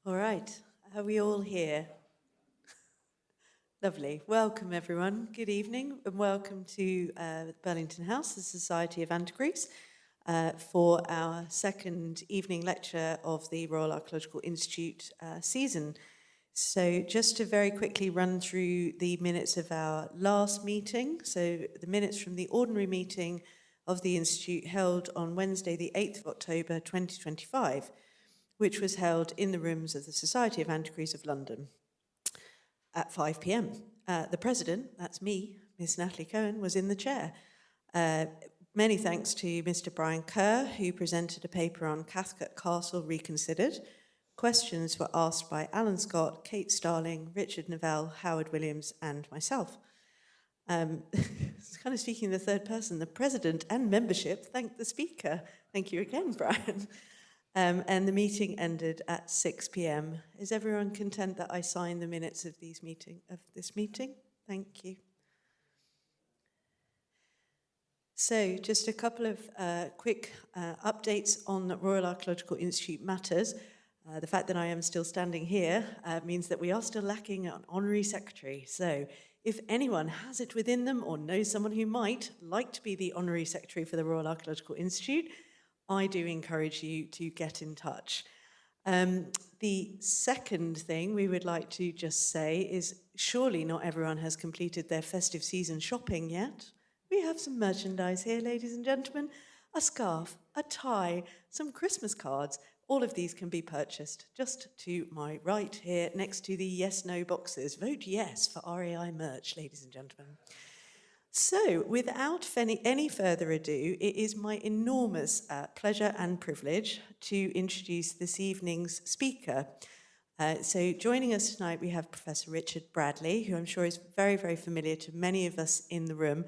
All right, are we all here? Lovely. Welcome, everyone. Good evening, and welcome to Burlington House, the Society of Antiquaries, for our second evening lecture of the Royal Archaeological Institute season. So just to very quickly run through the minutes of our last meeting, so the minutes from the ordinary meeting of the Institute held on Wednesday, the 8th of October, 2025, which was held in the rooms of the Society of Antiquaries of London at 5 p.m. The president, that's me, Miss Natalie Cohen, was in the chair. Many thanks to Mr. Brian Kerr, who presented a paper on Cathcart Castle Reconsidered. Questions were asked by Alan Scott, Kate Starling, Richard Novell, Howard Williams, and myself. It's kind of speaking in the third person. The president and membership thanked the speaker. Thank you again, Brian. And the meeting ended at 6 p.m. Is everyone content that I sign the minutes of this meeting? Thank you. So, just a couple of quick updates on the Royal Archaeological Institute matters. The fact that I am still standing here means that we are still lacking an honorary secretary. So, if anyone has it within them or knows someone who might like to be the honorary secretary for the Royal Archaeological Institute, I do encourage you to get in touch. The second thing we would like to just say is surely not everyone has completed their festive season shopping yet. We have some merchandise here, ladies and gentlemen. A scarf, a tie, some Christmas cards. All of these can be purchased just to my right here next to the yes-no boxes. Vote yes for RAI merch, ladies and gentlemen. So, without any further ado, it is my enormous pleasure and privilege to introduce this evening's speaker. So, joining us tonight, we have Professor Richard Bradley, who I'm sure is very, very familiar to many of us in the room.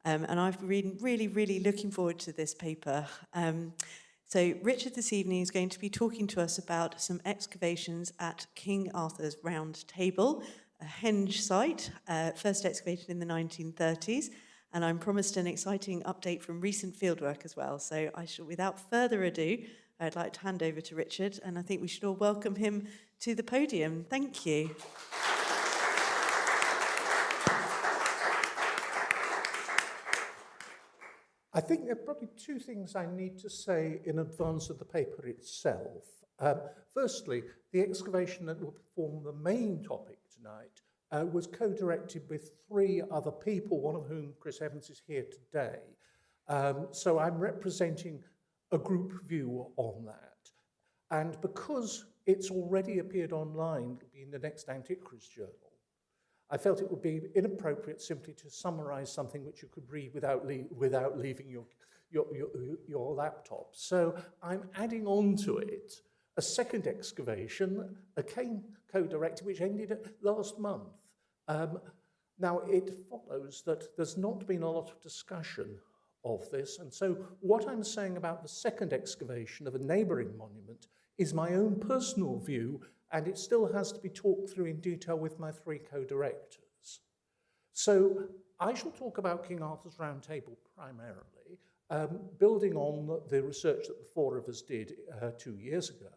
And I've been really looking forward to this paper. So, Richard this evening is going to be talking to us about some excavations at King Arthur's Round Table, a henge site, first excavated in the 1930s, and I'm promised an exciting update from recent fieldwork as well. So I shall, without further ado, I'd like to hand over to Richard, and I think we should all welcome him to the podium. Thank you. I think there are probably two things I need to say in advance of the paper itself. Firstly, the excavation that will form the main topic tonight was co-directed with three other people, one of whom, Chris Evans, is here today. So I'm representing a group view on that. And because it's already appeared online, it'll be in the next Antiquaries Journal, I felt it would be inappropriate simply to summarize something which you could read without leaving your laptop. So I'm adding on to it a second excavation, a co-directed, which ended last month. Now, it follows that there's not been a lot of discussion of this, and so what I'm saying about the second excavation of a neighbouring monument is my own personal view, and it still has to be talked through in detail with my three co-directors. So I shall talk about King Arthur's Round Table primarily, building on the research that the four of us did 2 years ago.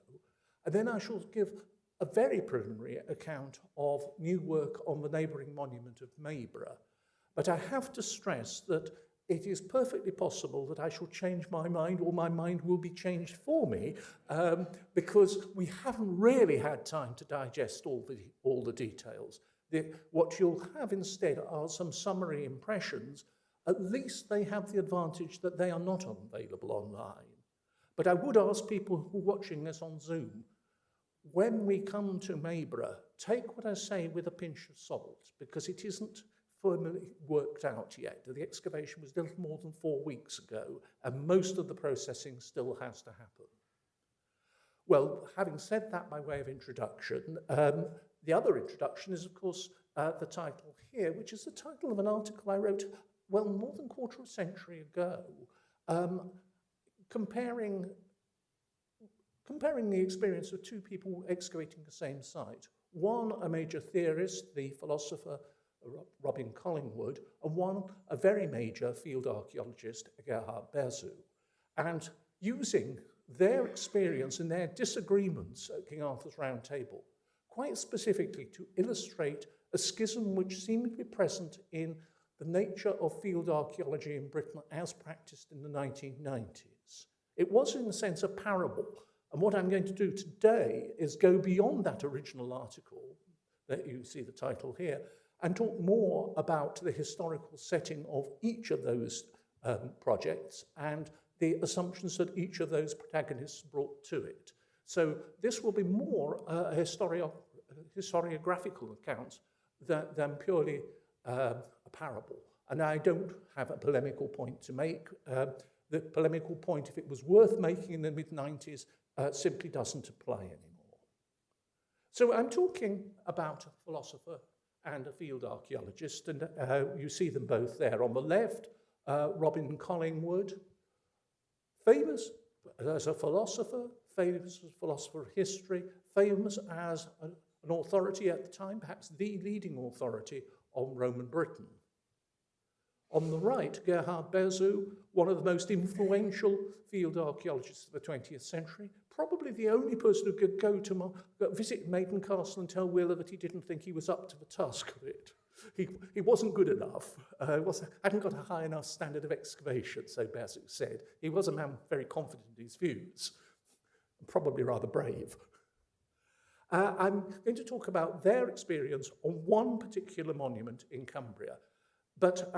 And then I shall give a very preliminary account of new work on the neighbouring monument of Mayborough. But I have to stress that it is perfectly possible that I shall change my mind, or my mind will be changed for me, because we haven't really had time to digest all the details. What you'll have instead are some summary impressions. At least they have the advantage that they are not available online. But I would ask people who are watching this on Zoom, when we come to Mayborough, take what I say with a pinch of salt, because it isn't firmly worked out yet. The excavation was little more than 4 weeks ago, and most of the processing still has to happen. Well, having said that by way of introduction, the other introduction is, of course, the title here, which is the title of an article I wrote, well, more than a quarter of a century ago, comparing the experience of two people excavating the same site. One, a major theorist, the philosopher Robin Collingwood, and one, a very major field archaeologist, Gerhard Bersu. And using their experience and their disagreements at King Arthur's Round Table, quite specifically to illustrate a schism which seemed to be present in the nature of field archaeology in Britain as practiced in the 1990s. It was, in a sense, a parable. And what I'm going to do today is go beyond that original article, that you see the title here, and talk more about the historical setting of each of those projects and the assumptions that each of those protagonists brought to it. So this will be more a historiographical account than purely a parable. And I don't have a polemical point to make. The polemical point, if it was worth making in the mid-90s, simply doesn't apply anymore. So I'm talking about a philosopher and a field archaeologist, and you see them both there. On the left, Robin Collingwood, famous as a philosopher, famous as a philosopher of history, famous as an authority at the time, perhaps the leading authority on Roman Britain. On the right, Gerhard Bersu, one of the most influential field archaeologists of the 20th century, probably the only person who could go to visit Maiden Castle and tell Wheeler that he didn't think he was up to the task of it. He wasn't good enough, hadn't got a high enough standard of excavation, so Bersu said. He was a man very confident in his views, probably rather brave. I'm going to talk about their experience on one particular monument in Cumbria, but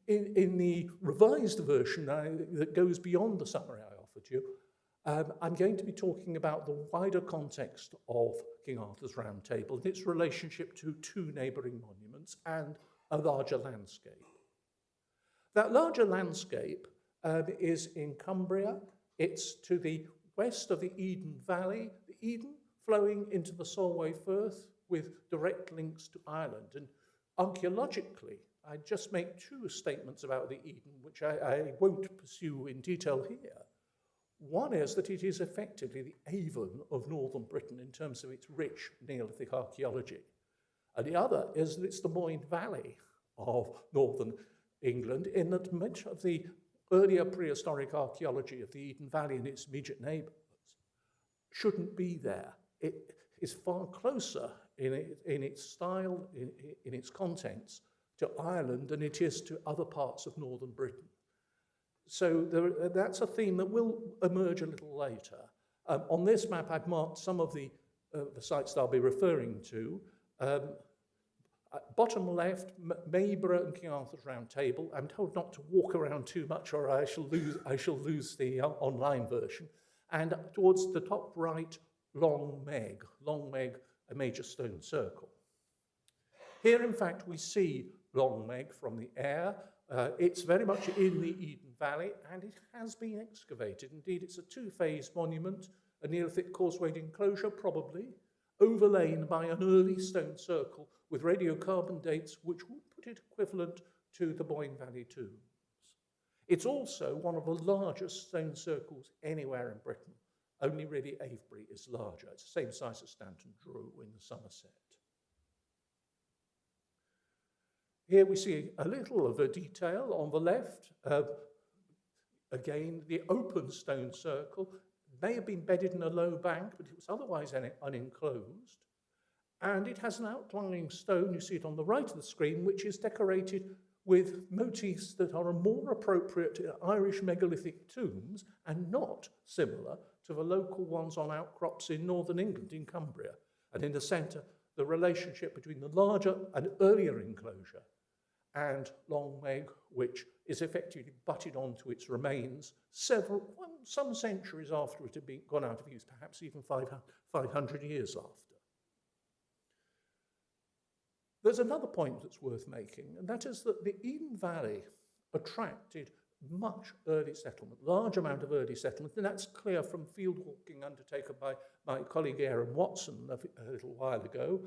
in the revised version that goes beyond the summary I offered you, I'm going to be talking about the wider context of King Arthur's Round Table and its relationship to two neighbouring monuments and a larger landscape. That larger landscape is in Cumbria. It's to the west of the Eden Valley, the Eden flowing into the Solway Firth with direct links to Ireland. And archaeologically, I just make two statements about the Eden, which I won't pursue in detail here. One is that it is effectively the Avon of northern Britain in terms of its rich Neolithic archaeology. And the other is that it's the Moyne Valley of northern England, in that much of the earlier prehistoric archaeology of the Eden Valley and its immediate neighbours shouldn't be there. It is far closer in its style, in its contents, to Ireland than it is to other parts of northern Britain. So that's a theme that will emerge a little later. On this map, I've marked some of the sites that I'll be referring to. Bottom left, Mayborough and King Arthur's Round Table. I'm told not to walk around too much or I shall lose the online version. And towards the top right, Long Meg, a major stone circle. Here, in fact, we see Long Meg from the air. It's very much in the Eden Valley, and it has been excavated. Indeed, it's a two-phase monument, a Neolithic causewayed enclosure, probably, overlain by an early stone circle with radiocarbon dates, which would put it equivalent to the Boyne Valley tombs. It's also one of the largest stone circles anywhere in Britain. Only really Avebury is larger. It's the same size as Stanton Drew in the Somerset. Here we see a little of a detail on the left. Again, the open stone circle may have been bedded in a low bank, but it was otherwise unenclosed. And it has an outlying stone, you see it on the right of the screen, which is decorated with motifs that are more appropriate to Irish megalithic tombs and not similar to the local ones on outcrops in northern England, in Cumbria. And in the centre, the relationship between the larger and earlier enclosure and Long Meg, which is effectively butted onto its remains some centuries after it had been gone out of use, perhaps even 500 years after. There's another point that's worth making, and that is that the Eden Valley attracted much early settlement, large amount of early settlement, and that's clear from field walking undertaken by my colleague Aaron Watson a little while ago.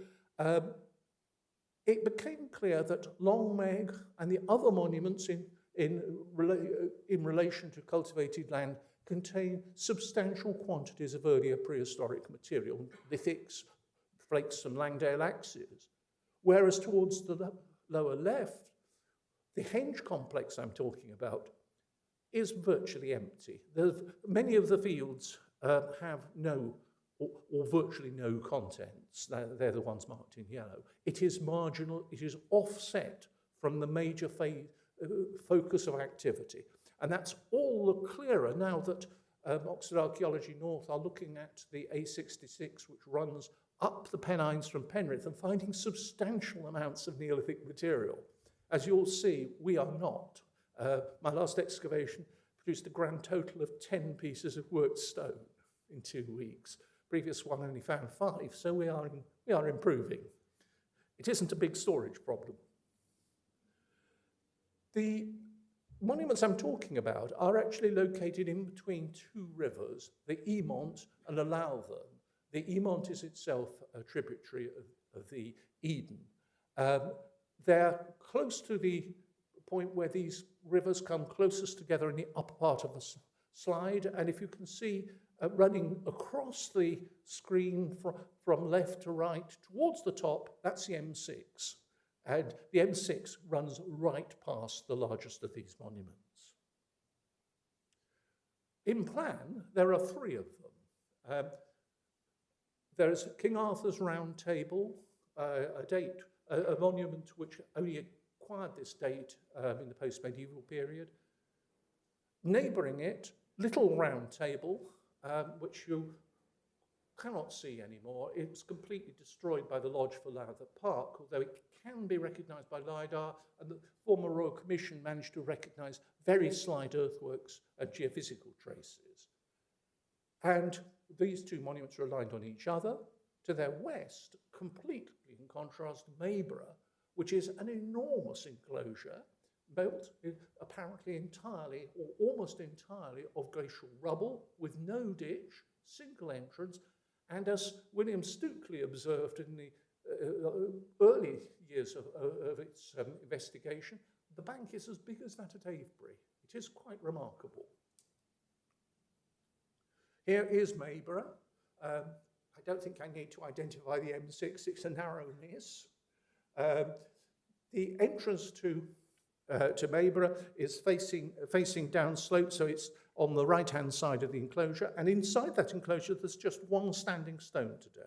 It became clear that Long Meg and the other monuments in relation to cultivated land contain substantial quantities of earlier prehistoric material, lithics, flakes and Langdale axes. Whereas towards the lower left, the henge complex I'm talking about is virtually empty. Many of the fields have no or virtually no contents. They're the ones marked in yellow. It is marginal, it is offset from the major focus of activity. And that's all the clearer now that Oxford Archaeology North are looking at the A66, which runs up the Pennines from Penrith and finding substantial amounts of Neolithic material. As you'll see, we are not. My last excavation produced a grand total of 10 pieces of worked stone in 2 weeks. Previous one only found 5, so we are improving. It isn't a big storage problem. The monuments I'm talking about are actually located in between 2 rivers, the Emont and the Lowthern. The Emont is itself a tributary of the Eden. They're close to the point where these rivers come closest together in the upper part of the slide, and if you can see running across the screen from left to right towards the top, that's the M6. And the M6 runs right past the largest of these monuments. In plan, there are 3 of them. There's King Arthur's Round Table, a monument which only acquired this date in the post-medieval period. Neighbouring it, Little Round Table, which you cannot see anymore. It's completely destroyed by the Lodge for Lowther Park, although it can be recognised by LiDAR, and the former Royal Commission managed to recognise very slight earthworks and geophysical traces. And these 2 monuments are aligned on each other. To their west, completely in contrast, Mayborough, which is an enormous enclosure built apparently entirely or almost entirely of glacial rubble with no ditch, single entrance, and as William Stukeley observed in the early years of its investigation, the bank is as big as that at Avebury. It is quite remarkable. Here is Mayborough. I don't think I need to identify the M6, it's a narrow miss. The entrance to Mayborough is facing down slope, so it's on the right-hand side of the enclosure, and inside that enclosure there's just 1 standing stone today.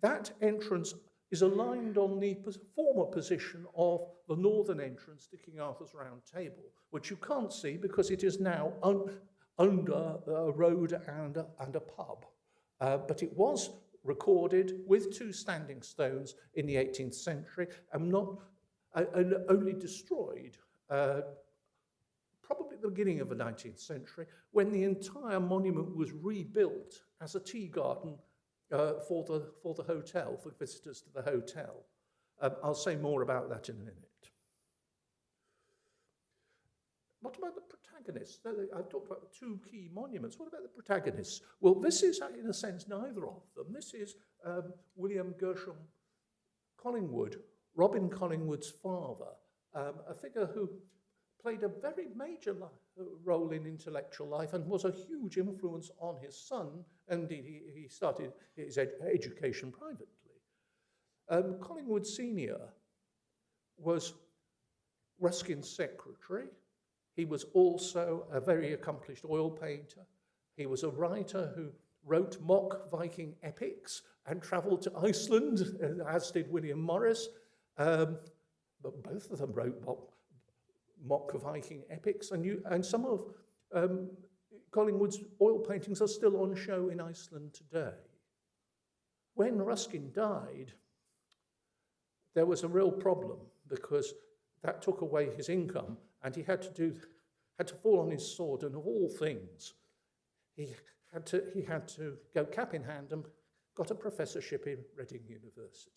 That entrance is aligned on the former position of the northern entrance to King Arthur's Round Table, which you can't see because it is now under a road and a pub. But it was recorded with 2 standing stones in the 18th century and only destroyed probably at the beginning of the 19th century when the entire monument was rebuilt as a tea garden for the hotel, for visitors to the hotel. I'll say more about that in a minute. What about the protagonists? I've talked about the 2 key monuments. What about the protagonists? Well, this is, in a sense, neither of them. This is William Gerhard Collingwood, Robin Collingwood's father, a figure who played a very major role in intellectual life and was a huge influence on his son. Indeed, he started his education privately. Collingwood Sr. was Ruskin's secretary. He was also a very accomplished oil painter. He was a writer who wrote mock Viking epics and travelled to Iceland, as did William Morris. But both of them wrote mock Viking epics, and some of Collingwood's oil paintings are still on show in Iceland today. When Ruskin died, there was a real problem because that took away his income, and he had to fall on his sword. And of all things, he had to go cap in hand and got a professorship in Reading University.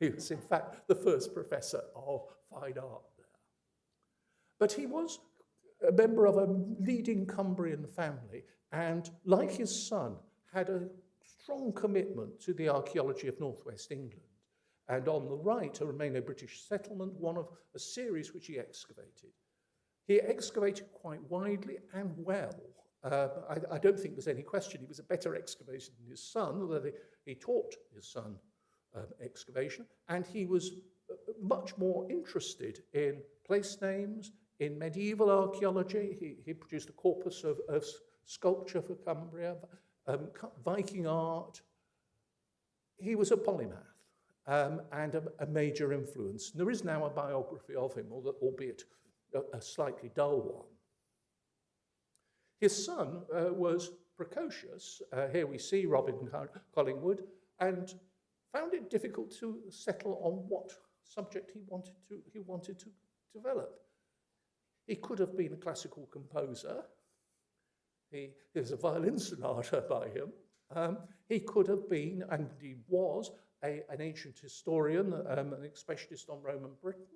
He was, in fact, the first professor of fine art there. But he was a member of a leading Cumbrian family, and like his son, had a strong commitment to the archaeology of northwest England. And on the right, a Romano-British settlement, one of a series which he excavated. He excavated quite widely and well. I don't think there's any question he was a better excavator than his son, although he taught his son excavation, and he was much more interested in place names, in medieval archaeology. He produced a corpus of sculpture for Cumbria, Viking art. He was a polymath and a major influence. And there is now a biography of him, albeit a slightly dull one. His son was precocious. Here we see Robin Collingwood, and found it difficult to settle on what subject he wanted to develop. He could have been a classical composer. There's a violin sonata by him. He could have been, and he was, an ancient historian, an specialist on Roman Britain.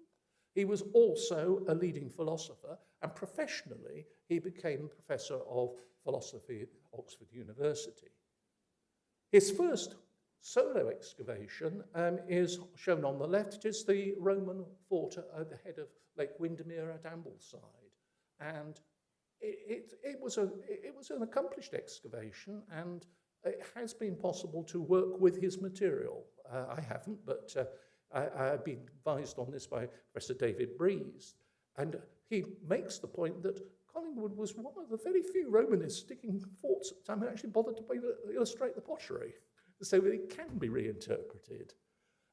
He was also a leading philosopher, and professionally, he became professor of philosophy at Oxford University. His first solo excavation is shown on the left. It is the Roman fort at the head of Lake Windermere at Ambleside, and it was an accomplished excavation, and it has been possible to work with his material. I haven't, but I've been advised on this by Professor David Breeze, and he makes the point that Collingwood was one of the very few Romanists digging forts at the time who actually bothered to illustrate the pottery, so that it can be reinterpreted.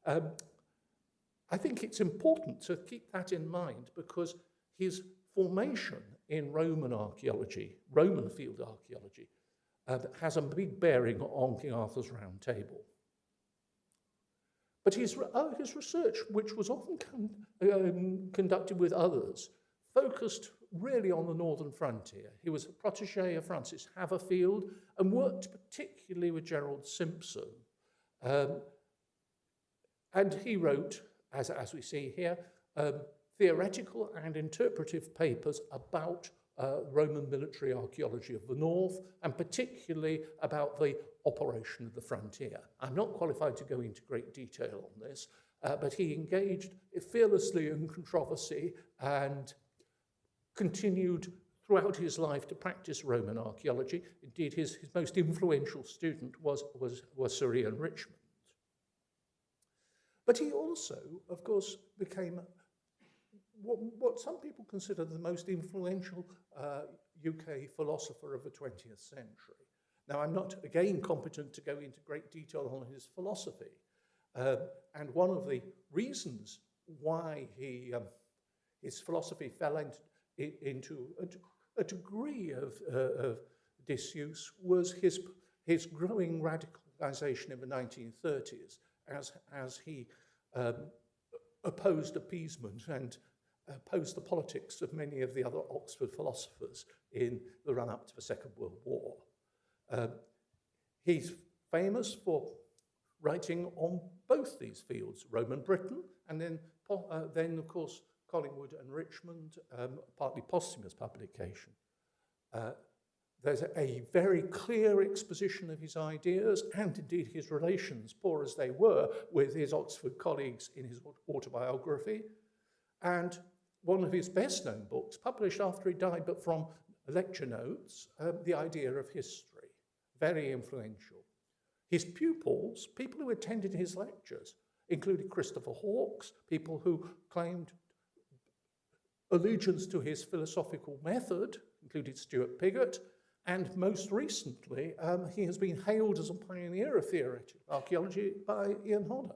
I think it's important to keep that in mind, because his formation in Roman archaeology, Roman field archaeology, has a big bearing on King Arthur's Round Table. But his research, which was often conducted with others, focused really on the northern frontier. He was a protege of Francis Haverfield and worked particularly with Gerald Simpson. And he wrote, as we see here, theoretical and interpretive papers about Roman military archaeology of the north, and particularly about the operation of the frontier. I'm not qualified to go into great detail on this, but he engaged fearlessly in controversy and continued throughout his life to practice Roman archaeology. Indeed, his most influential student was Sir Ian Richmond. But he also, of course, became what some people consider the most influential UK philosopher of the 20th century. Now, I'm not, again, competent to go into great detail on his philosophy. And one of the reasons why his philosophy fell into a degree of disuse was his growing radicalization in the 1930s as he opposed appeasement and opposed the politics of many of the other Oxford philosophers in the run-up to the Second World War. He's famous for writing on both these fields, Roman Britain, and then of course, Collingwood and Richmond, partly posthumous publication. There's a very clear exposition of his ideas, and indeed his relations, poor as they were, with his Oxford colleagues in his autobiography. And one of his best-known books, published after he died, but from lecture notes, The Idea of History, very influential. His pupils, people who attended his lectures, included Christopher Hawkes, people who claimed allegiance to his philosophical method, included Stuart Piggott, and most recently, he has been hailed as a pioneer of theoretic archaeology by Ian Hodder.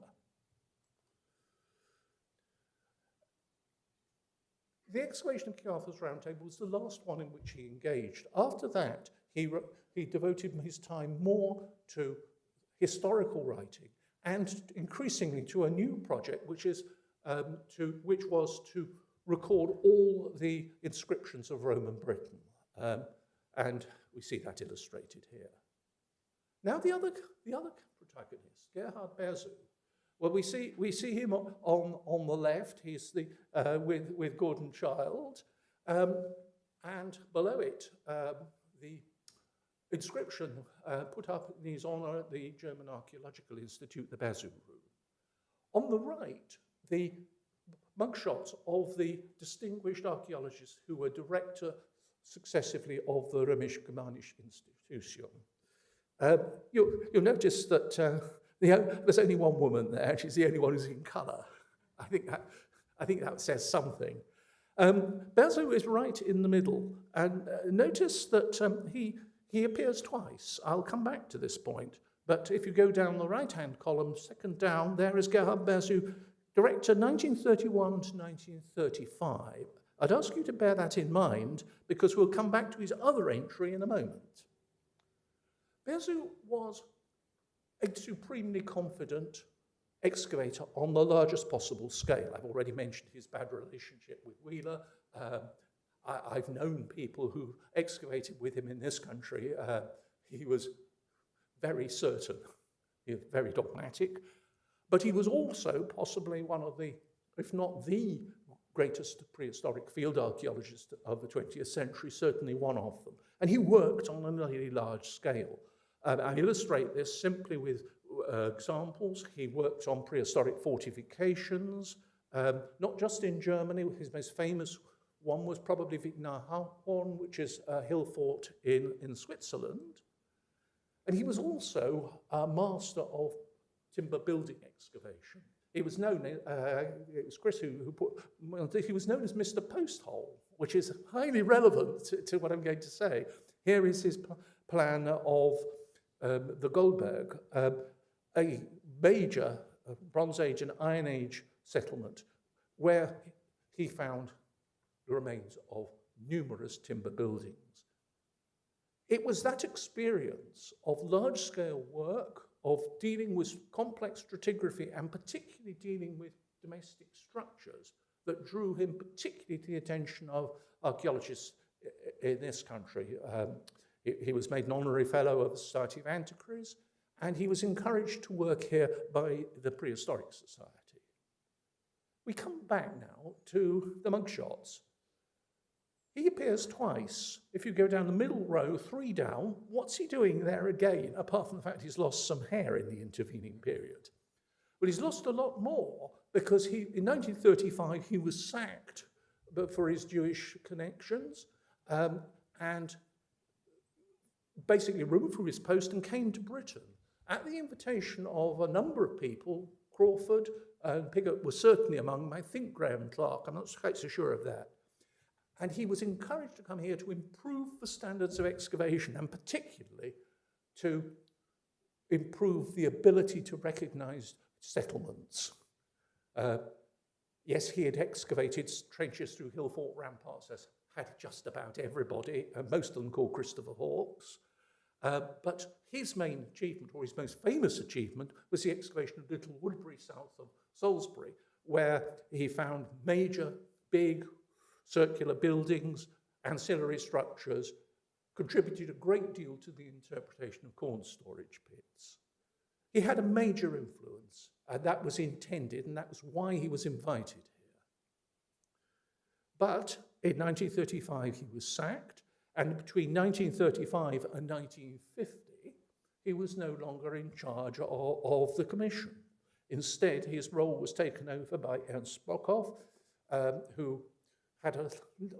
The excavation of King Arthur's Round Table was the last one in which he engaged. After that, he devoted his time more to historical writing and increasingly to a new project, which was to record all the inscriptions of Roman Britain. And we see that illustrated here. Now the other protagonist, Gerhard Bersu. Well, we see him on the left. He's with Gordon Child, and below it, the inscription put up in his honor at the German Archaeological Institute, the Bersu Room. On the right, the mugshots of the distinguished archaeologists who were director successively of the Römisch-Germanische Institution. You'll notice that there's only one woman there. She's the only one who's in colour. I think that says something. Bersu is right in the middle, and notice that He appears twice. I'll come back to this point. But if you go down the right-hand column, second down, there is Gerhard Bersu, director 1931 to 1935. I'd ask you to bear that in mind because we'll come back to his other entry in a moment. Bersu was a supremely confident excavator on the largest possible scale. I've already mentioned his bad relationship with Wheeler. I've known people who excavated with him in this country. He was very certain, he was very dogmatic, but he was also possibly one of the, if not the greatest prehistoric field archaeologists of the 20th century, certainly one of them. And he worked on a really large scale. I illustrate this simply with examples. He worked on prehistoric fortifications, not just in Germany. His most famous one was probably Wignerhorn, which is a hill fort in Switzerland. And he was also a master of timber building excavation. He was known, it was Chris who put, well, he was known as Mr. Posthole, which is highly relevant to what I'm going to say. Here is his plan of the Goldberg, a major Bronze Age and Iron Age settlement where he found the remains of numerous timber buildings. It was that experience of large-scale work, of dealing with complex stratigraphy and particularly dealing with domestic structures that drew him particularly to the attention of archaeologists in this country. He was made an honorary fellow of the Society of Antiquaries, and he was encouraged to work here by the Prehistoric Society. We come back now to the mugshots. He appears twice. If you go down the middle row, 3 down, what's he doing there again, apart from the fact he's lost some hair in the intervening period? Well, he's lost a lot more because in 1935 he was sacked for his Jewish connections and basically removed from his post and came to Britain at the invitation of a number of people. Crawford and Piggott were certainly among them. I think Graham Clark, I'm not quite so sure of that. And he was encouraged to come here to improve the standards of excavation and particularly to improve the ability to recognize settlements. Yes, he had excavated trenches through hill fort ramparts, as had just about everybody, most of them called Christopher Hawkes. But his main achievement, or his most famous achievement, was the excavation of Little Woodbury south of Salisbury, where he found major, big, circular buildings, ancillary structures, contributed a great deal to the interpretation of corn storage pits. He had a major influence, and that was intended, and that was why he was invited here. But in 1935, he was sacked, and between 1935 and 1950, he was no longer in charge of the commission. Instead, his role was taken over by Ernst Brockhoff, who had a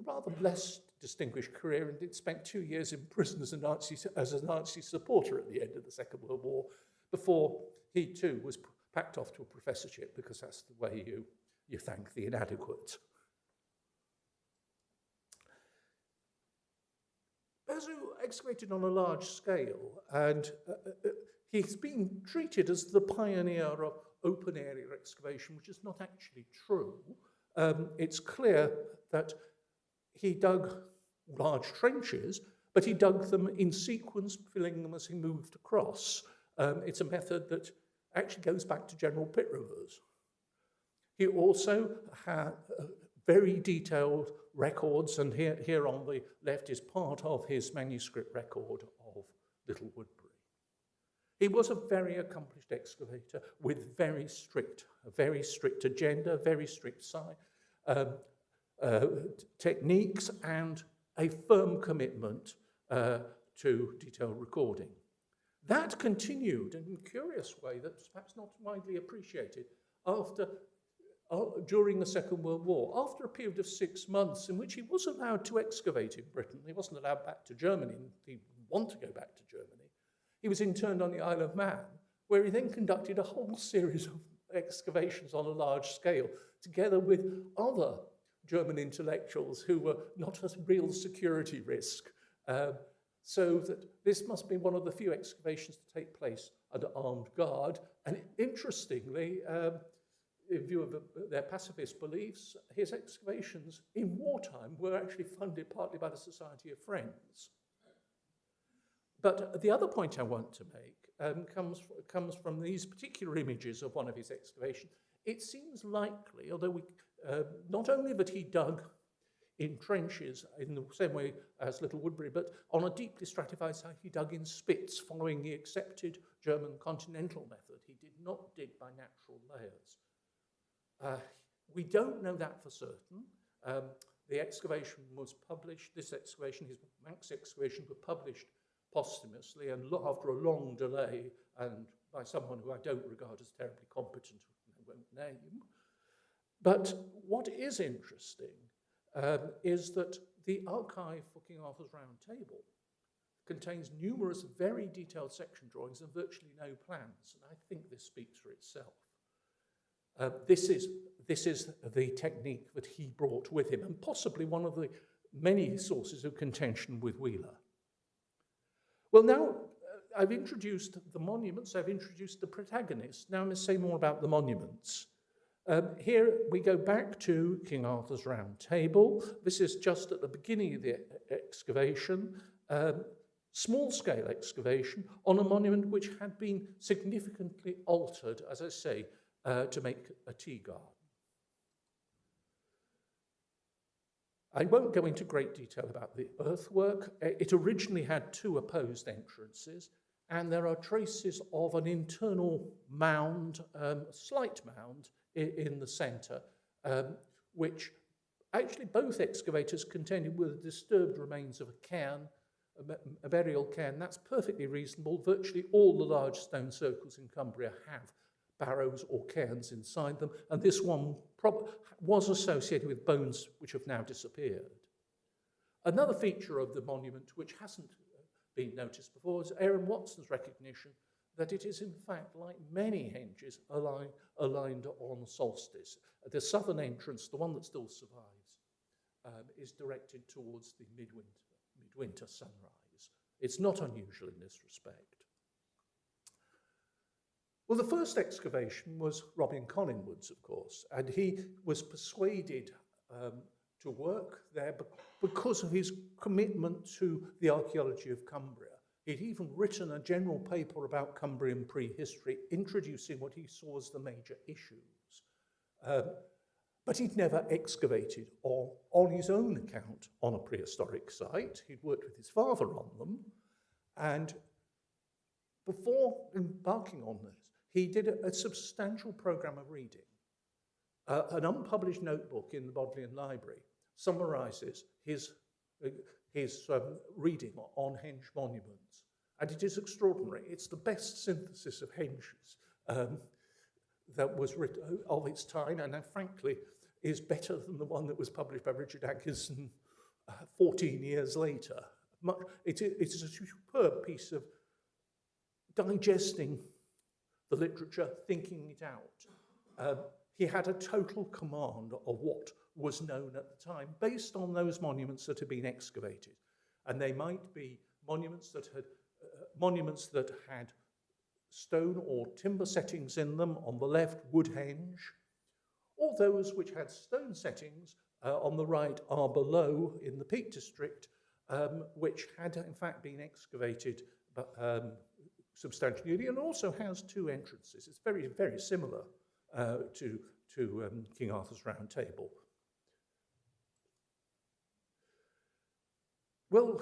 rather less distinguished career and did spent 2 years in prison as a Nazi supporter at the end of the Second World War, before he too was packed off to a professorship, because that's the way you thank the inadequate. Bersu excavated on a large scale, and he's been treated as the pioneer of open area excavation, which is not actually true. It's clear that he dug large trenches, but he dug them in sequence, filling them as he moved across. It's a method that actually goes back to general pit rivers. He also had very detailed records, and here on the left is part of his manuscript record of Little Woodbury. He was a very accomplished excavator with a very strict agenda, very strict techniques, and a firm commitment to detailed recording. That continued in a curious way that's perhaps not widely appreciated during the Second World War, after a period of 6 months in which he was allowed to excavate in Britain. He wasn't allowed back to Germany. He didn't want to go back to Germany. He was interned on the Isle of Man, where he then conducted a whole series of excavations on a large scale, together with other German intellectuals who were not a real security risk. So that this must be one of the few excavations to take place under armed guard. And interestingly, in view of their pacifist beliefs, his excavations in wartime were actually funded partly by the Society of Friends. But the other point I want to make comes from these particular images of one of his excavations. It seems likely, although not only that he dug in trenches in the same way as Little Woodbury, but on a deeply stratified site, he dug in spits following the accepted German continental method. He did not dig by natural layers. We don't know that for certain. The excavation was published, this excavation, his Manx excavation, were published posthumously and after a long delay, and by someone who I don't regard as terribly competent, I won't name. But what is interesting is that the archive for King Arthur's Round Table contains numerous very detailed section drawings and virtually no plans, and I think this speaks for itself. This is the technique that he brought with him, and possibly one of the many sources of contention with Wheeler. Well, now I've introduced the monuments, I've introduced the protagonists. Now I must say more about the monuments. Here we go back to King Arthur's Round Table. This is just at the beginning of the excavation, small-scale excavation on a monument which had been significantly altered, as I say, to make a tea garden. I won't go into great detail about the earthwork. It originally had two opposed entrances, and there are traces of an internal mound, a slight mound, in the centre, which actually both excavators contended were the disturbed remains of a cairn, a burial cairn. That's perfectly reasonable. Virtually all the large stone circles in Cumbria have barrows or cairns inside them, and this one was associated with bones which have now disappeared. Another feature of the monument which hasn't been noticed before is Aaron Watson's recognition that it is in fact like many henges aligned on solstice. The southern entrance, the one that still survives, is directed towards the midwinter sunrise. It's not unusual in this respect. Well, the first excavation was Robin Collingwood's, of course, and he was persuaded to work there because of his commitment to the archaeology of Cumbria. He'd even written a general paper about Cumbrian prehistory, introducing what he saw as the major issues. But he'd never excavated on his own account on a prehistoric site. He'd worked with his father on them. And before embarking on this, he did a substantial program of reading. An unpublished notebook in the Bodleian Library summarizes his reading on henge monuments. And it is extraordinary. It's the best synthesis of henges that was written of its time, and frankly is better than the one that was published by Richard Atkinson 14 years later. It is a superb piece of digesting the literature, thinking it out. He had a total command of what was known at the time based on those monuments that had been excavated. And they might be monuments that had stone or timber settings in them, on the left wood henge, or those which had stone settings on the right are below in the Peak District, which had in fact been excavated substantially, and also has two entrances. It's very, very similar to King Arthur's Round Table. Well,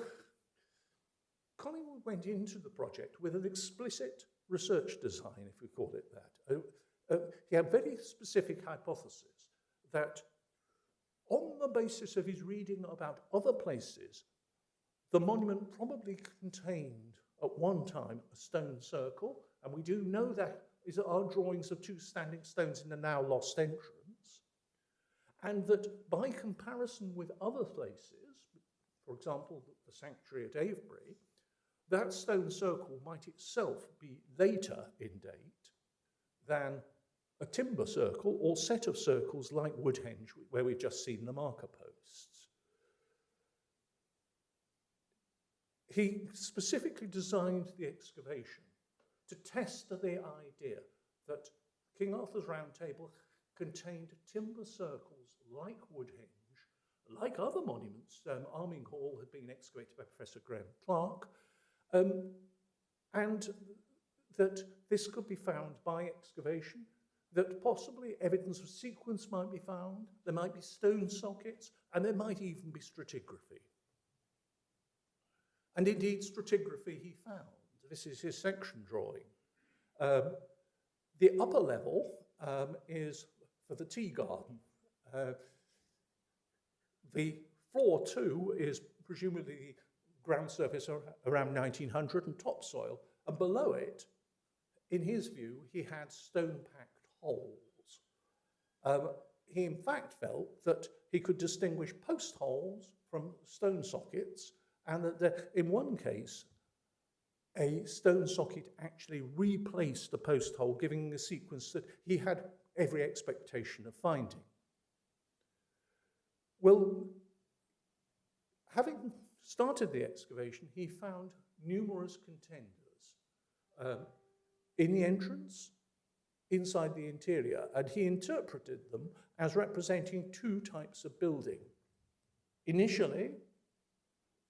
Collingwood went into the project with an explicit research design, if we call it that. He had very specific hypothesis that on the basis of his reading about other places, the monument probably contained at one time a stone circle, and we do know that are drawings of two standing stones in the now lost entrance, and that by comparison with other places, for example, the sanctuary at Avebury, that stone circle might itself be later in date than a timber circle or set of circles like Woodhenge, where we've just seen the marker posts. he specifically designed the excavation to test the idea that King Arthur's Round Table contained timber circles like Woodhenge, like other monuments. Arming Hall had been excavated by Professor Graham Clark, and that this could be found by excavation, that possibly evidence of sequence might be found, there might be stone sockets, and there might even be stratigraphy. And indeed, stratigraphy he found. This is his section drawing. The upper level is for the tea garden. The floor, too, is presumably the ground surface around 1900 and topsoil. And below it, in his view, he had stone-packed holes. He, in fact, felt that he could distinguish post holes from stone sockets, and that in one case, a stone socket actually replaced the post hole, giving a sequence that he had every expectation of finding. Well, having started the excavation, he found numerous contenders in the entrance, inside the interior, and he interpreted them as representing two types of building. Initially,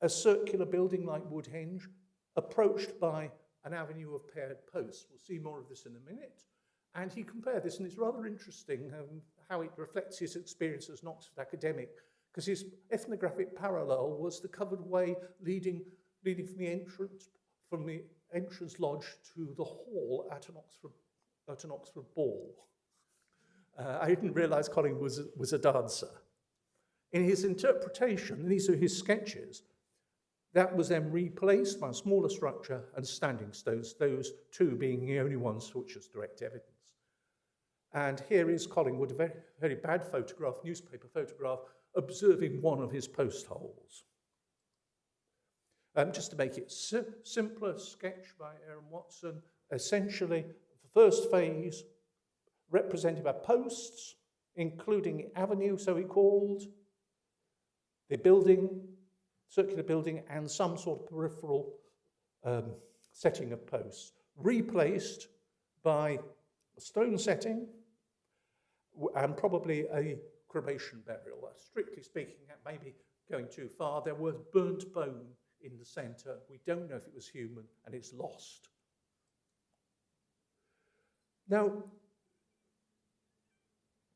a circular building like Woodhenge, approached by an avenue of paired posts. We'll see more of this in a minute. And he compared this, and it's rather interesting how it reflects his experience as an Oxford academic, because his ethnographic parallel was the covered way leading from the entrance lodge to the hall at an Oxford ball. I didn't realise Collingwood was a dancer. In his interpretation, and these are his sketches, that was then replaced by a smaller structure and standing stones, those two being the only ones for which there's direct evidence. And here is Collingwood, a very, very bad photograph, newspaper photograph, observing one of his post holes. Just to make it simpler, sketch by Aaron Watson, essentially the first phase represented by posts, including the avenue, so he called, the building, circular building, and some sort of peripheral setting of posts, replaced by a stone setting and probably a cremation burial. Strictly speaking, that may be going too far. There was burnt bone in the centre. We don't know if it was human, and it's lost. Now,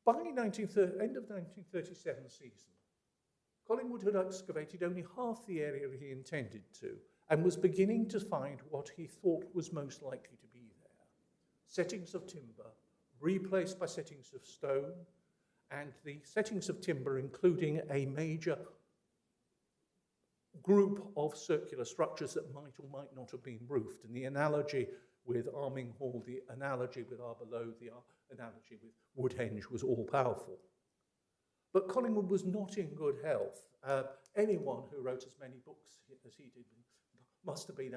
by end of 1937 season, Collingwood had excavated only half the area he intended to, and was beginning to find what he thought was most likely to be there. Settings of timber, replaced by settings of stone, and the settings of timber including a major group of circular structures that might or might not have been roofed. And the analogy with Arming Hall, the analogy with Arborough, the analogy with Woodhenge was all-powerful. But Collingwood was not in good health. Anyone who wrote as many books as he did must have been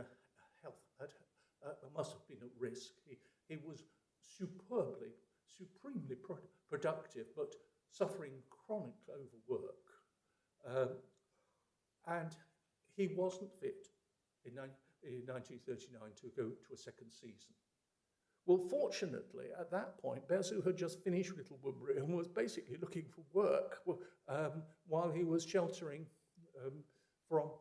must have been at risk. He was supremely productive, but suffering chronic overwork. And he wasn't fit in 1939 to go to a second season. Well, fortunately, at that point, Bersu had just finished Little Cumbria and was basically looking for work while he was sheltering from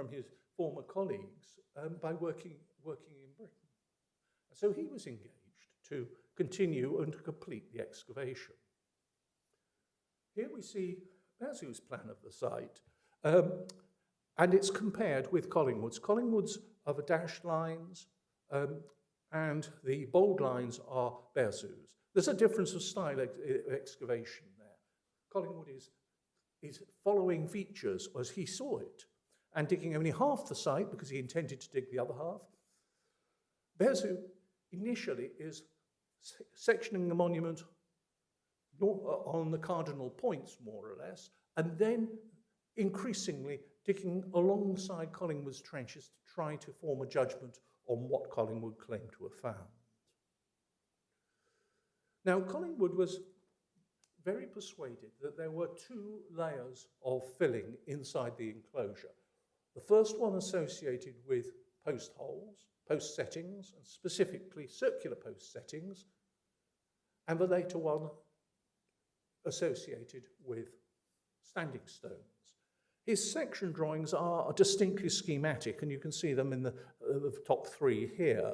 his former colleagues by working in Britain. So he was engaged to continue and to complete the excavation. Here we see Bersu's plan of the site, and it's compared with Collingwood's. Collingwood's are the dashed lines, and the bold lines are Bersu's. There's a difference of style excavation there. Collingwood is following features as he saw it, and digging only half the site because he intended to dig the other half. Bersu initially is sectioning the monument on the cardinal points, more or less, and then increasingly digging alongside Collingwood's trenches to try to form a judgment on what Collingwood claimed to have found. Now, Collingwood was very persuaded that there were two layers of filling inside the enclosure. The first one associated with postholes, post settings, and specifically circular post settings, and the later one associated with standing stones. His section drawings are distinctly schematic, and you can see them in the top three here.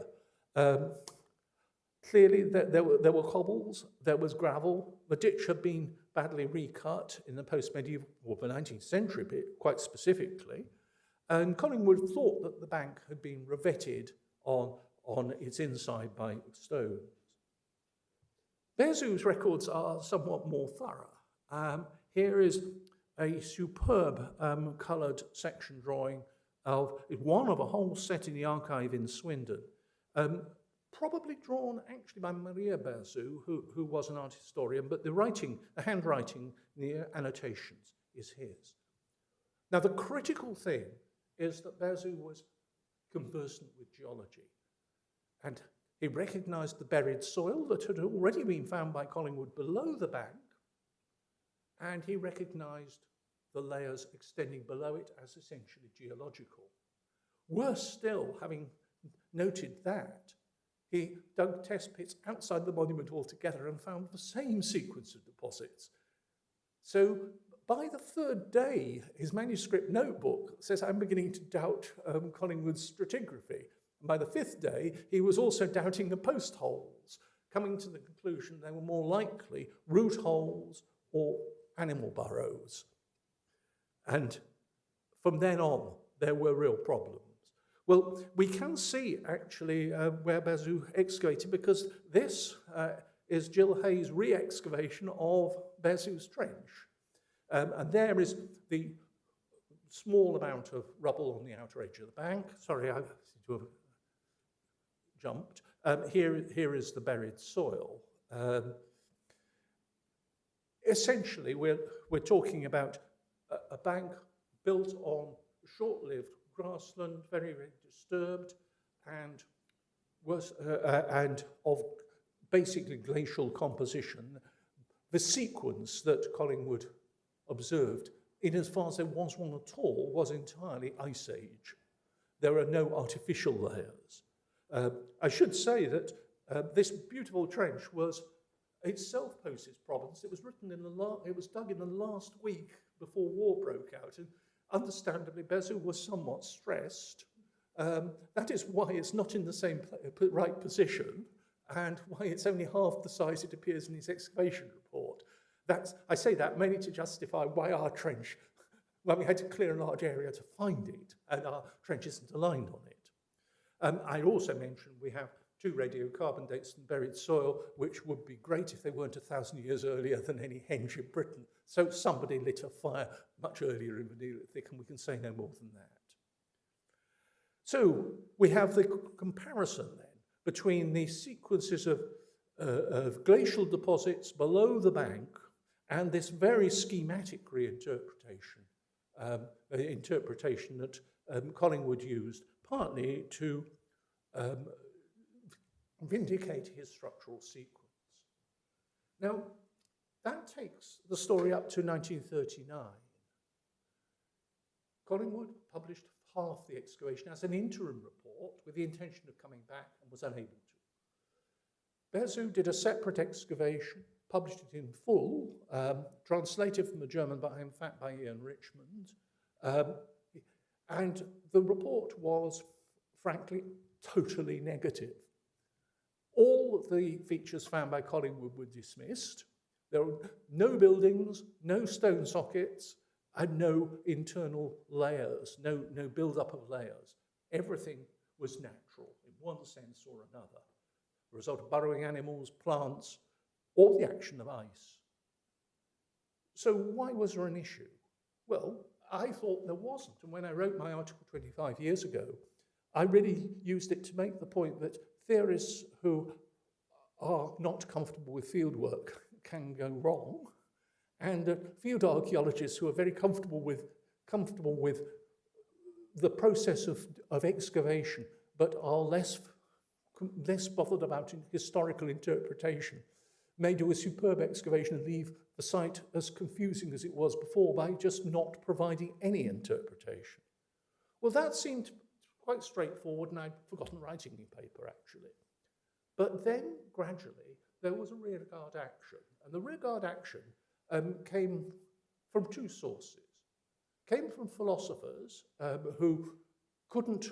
Clearly, there were cobbles, there was gravel. The ditch had been badly recut in the post-medieval or the 19th century bit, quite specifically. And Collingwood thought that the bank had been revetted on its inside by stones. Bersu's records are somewhat more thorough. Here is a superb coloured section drawing of one of a whole set in the archive in Swindon, probably drawn actually by Maria Bersu, who was an art historian, but the handwriting, the annotations is his. Now, the critical thing is that Bersu was conversant with geology, and he recognised the buried soil that had already been found by Collingwood below the bank, and he recognised the layers extending below it as essentially geological. Worse still, having noted that, he dug test pits outside the monument altogether and found the same sequence of deposits. So by the third day, his manuscript notebook says, I'm beginning to doubt Collingwood's stratigraphy. And by the fifth day, he was also doubting the post holes, coming to the conclusion they were more likely root holes or animal burrows. And from then on, there were real problems. Well, we can see actually where Bersu excavated, because this is Jill Hay's re-excavation of Bersu's trench. And there is the small amount of rubble on the outer edge of the bank. Sorry, I seem to have jumped. Here is the buried soil. Essentially, we're talking about a bank built on short-lived grassland, very, very disturbed, and of basically glacial composition. The sequence that Collingwood observed, in as far as there was one at all, was entirely Ice Age. There are no artificial layers. I should say that this beautiful trench was itself poses problems. It was dug in the last week before war broke out, and understandably, Bersu was somewhat stressed. That is why it's not in the same right position, and why it's only half the size it appears in his excavation report. I say that mainly to justify why our trench, well, we had to clear a large area to find it, and our trench isn't aligned on it. I also mentioned we have 2 radiocarbon dates in buried soil, which would be great if they weren't 1,000 years earlier than any henge in Britain. So somebody lit a fire much earlier in the Neolithic, and we can say no more than that. So we have the comparison then between the sequences of glacial deposits below the bank and this very schematic reinterpretation, interpretation that Collingwood used partly to vindicate his structural sequence. Now, that takes the story up to 1939. Collingwood published half the excavation as an interim report with the intention of coming back and was unable to. Bersu did a separate excavation, published it in full, translated from the German by Ian Richmond, and the report was, frankly, totally negative. All of the features found by Collingwood were dismissed. There were no buildings, no stone sockets, and no internal layers, no build-up of layers. Everything was natural in one sense or another, the result of burrowing animals, plants, or the action of ice. So why was there an issue? Well, I thought there wasn't, and when I wrote my article 25 years ago, I really used it to make the point that theorists who are not comfortable with fieldwork can go wrong, and field archaeologists who are very comfortable with the process of excavation, but are less bothered about historical interpretation, may do a superb excavation and leave the site as confusing as it was before by just not providing any interpretation. Well, that seemed quite straightforward, and I'd forgotten writing the paper, actually. But then, gradually, there was a rearguard action. And the rearguard action came from two sources. Came from philosophers who couldn't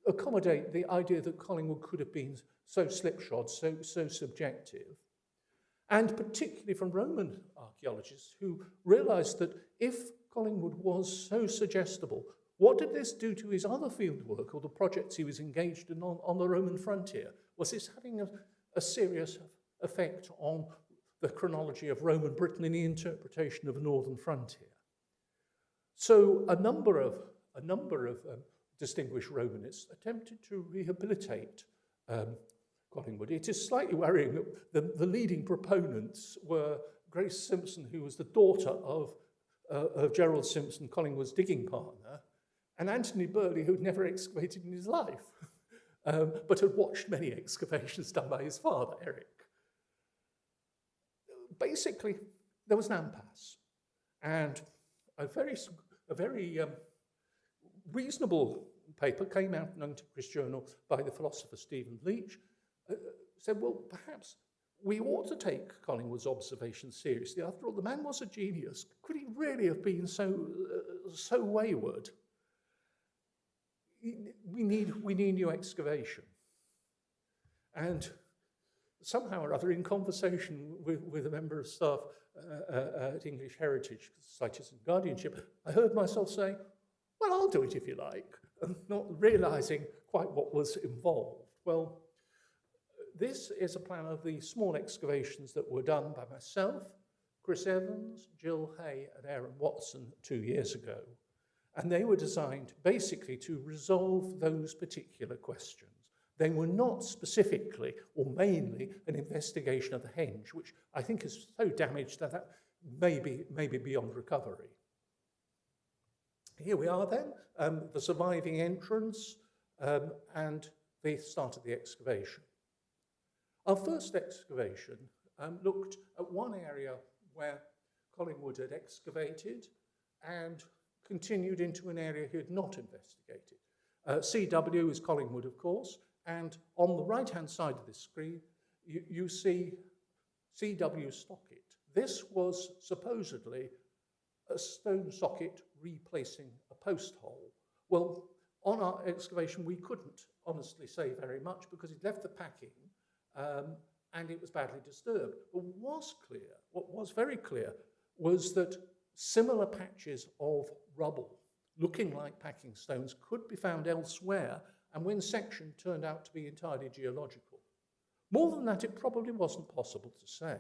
accommodate the idea that Collingwood could have been so slipshod, so subjective, and particularly from Roman archaeologists who realised that if Collingwood was so suggestible, what did this do to his other fieldwork or the projects he was engaged in on the Roman frontier? Was this having a serious effect on the chronology of Roman Britain and the interpretation of the northern frontier? So a number of distinguished Romanists attempted to rehabilitate Collingwood. It is slightly worrying that the leading proponents were Grace Simpson, who was the daughter of Gerald Simpson, Collingwood's digging partner, and Anthony Burley, who'd never excavated in his life, but had watched many excavations done by his father, Eric. Basically, there was an impasse, and a very reasonable paper came out in an antiquarian journal by the philosopher Stephen Leach, said, well, perhaps we ought to take Collingwood's observations seriously. After all, the man was a genius. Could he really have been so wayward? We need new excavation. And somehow or other, in conversation with a member of staff at English Heritage Societies and Guardianship, I heard myself say, well, I'll do it if you like, not realising quite what was involved. Well, this is a plan of the small excavations that were done by myself, Chris Evans, Jill Hay, and Aaron Watson 2 years ago. And they were designed basically to resolve those particular questions. They were not specifically or mainly an investigation of the henge, which I think is so damaged that may be beyond recovery. Here we are then, the surviving entrance and the start of the excavation. Our first excavation looked at one area where Collingwood had excavated and continued into an area he had not investigated. CW is Collingwood, of course, and on the right-hand side of this screen, you see CW socket. This was supposedly a stone socket replacing a post hole. Well, on our excavation, we couldn't honestly say very much because he'd left the packing and it was badly disturbed. But what was very clear was that similar patches of rubble looking like packing stones could be found elsewhere, and when sectioned turned out to be entirely geological. More than that, it probably wasn't possible to say.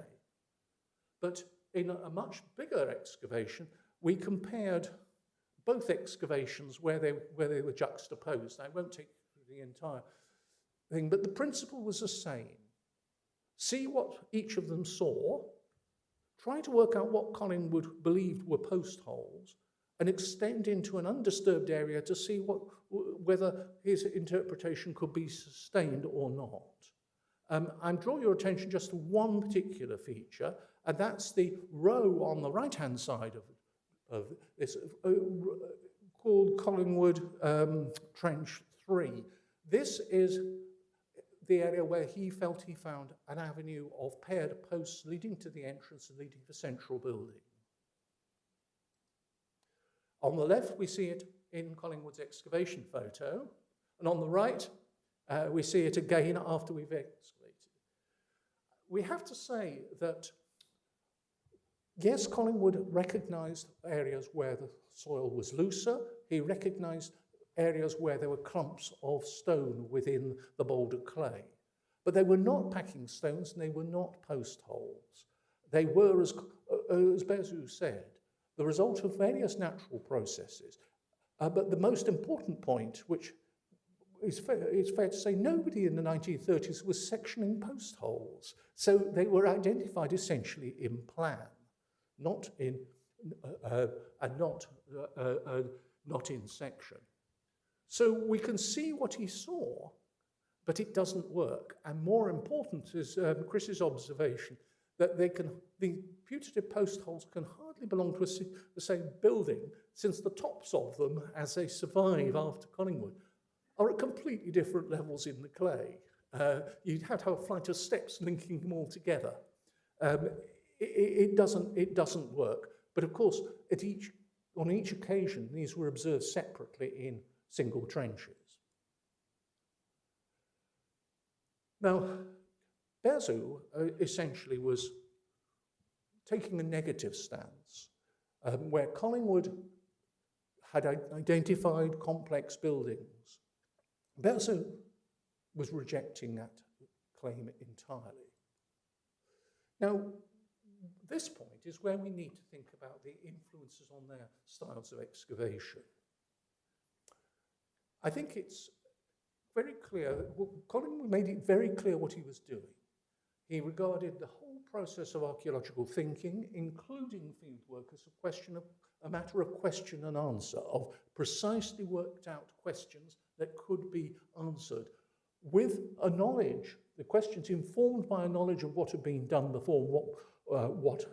But in a much bigger excavation, we compared both excavations where they were juxtaposed. I won't take you through the entire thing, but the principle was the same. See what each of them saw, try to work out what Collingwood believed were post holes, and extend into an undisturbed area to see whether his interpretation could be sustained or not. I'm drawing your attention just to one particular feature, and that's the row on the right-hand side of this, called Collingwood Trench 3. This is the area where he felt he found an avenue of paired posts leading to the entrance and leading to the central building. On the left, we see it in Collingwood's excavation photo, and on the right, we see it again after we've excavated. We have to say that, yes, Collingwood recognised areas where the soil was looser. He recognised areas where there were clumps of stone within the boulder clay. But they were not packing stones, and they were not post holes. They were, as Bersu said, the result of various natural processes. But the most important point, which is fair to say, nobody in the 1930s was sectioning post holes. So they were identified essentially in plan, not in section. So we can see what he saw, but it doesn't work. And more important is Chris's observation that the putative post holes can hardly belong to the same building, since the tops of them, as they survive after Collingwood, are at completely different levels in the clay. You'd have to have a flight of steps linking them all together. It doesn't work. But of course, on each occasion, these were observed separately in single trenches. Now, Bersu essentially was taking a negative stance, where Collingwood had identified complex buildings. Bersu was rejecting that claim entirely. Now, this point is where we need to think about the influences on their styles of excavation. I think it's very clear that Collingwood made it very clear what he was doing. He regarded the whole process of archaeological thinking, including fieldwork, as a matter of question and answer, of precisely worked out questions that could be answered with a knowledge, the questions informed by a knowledge of what had been done before, what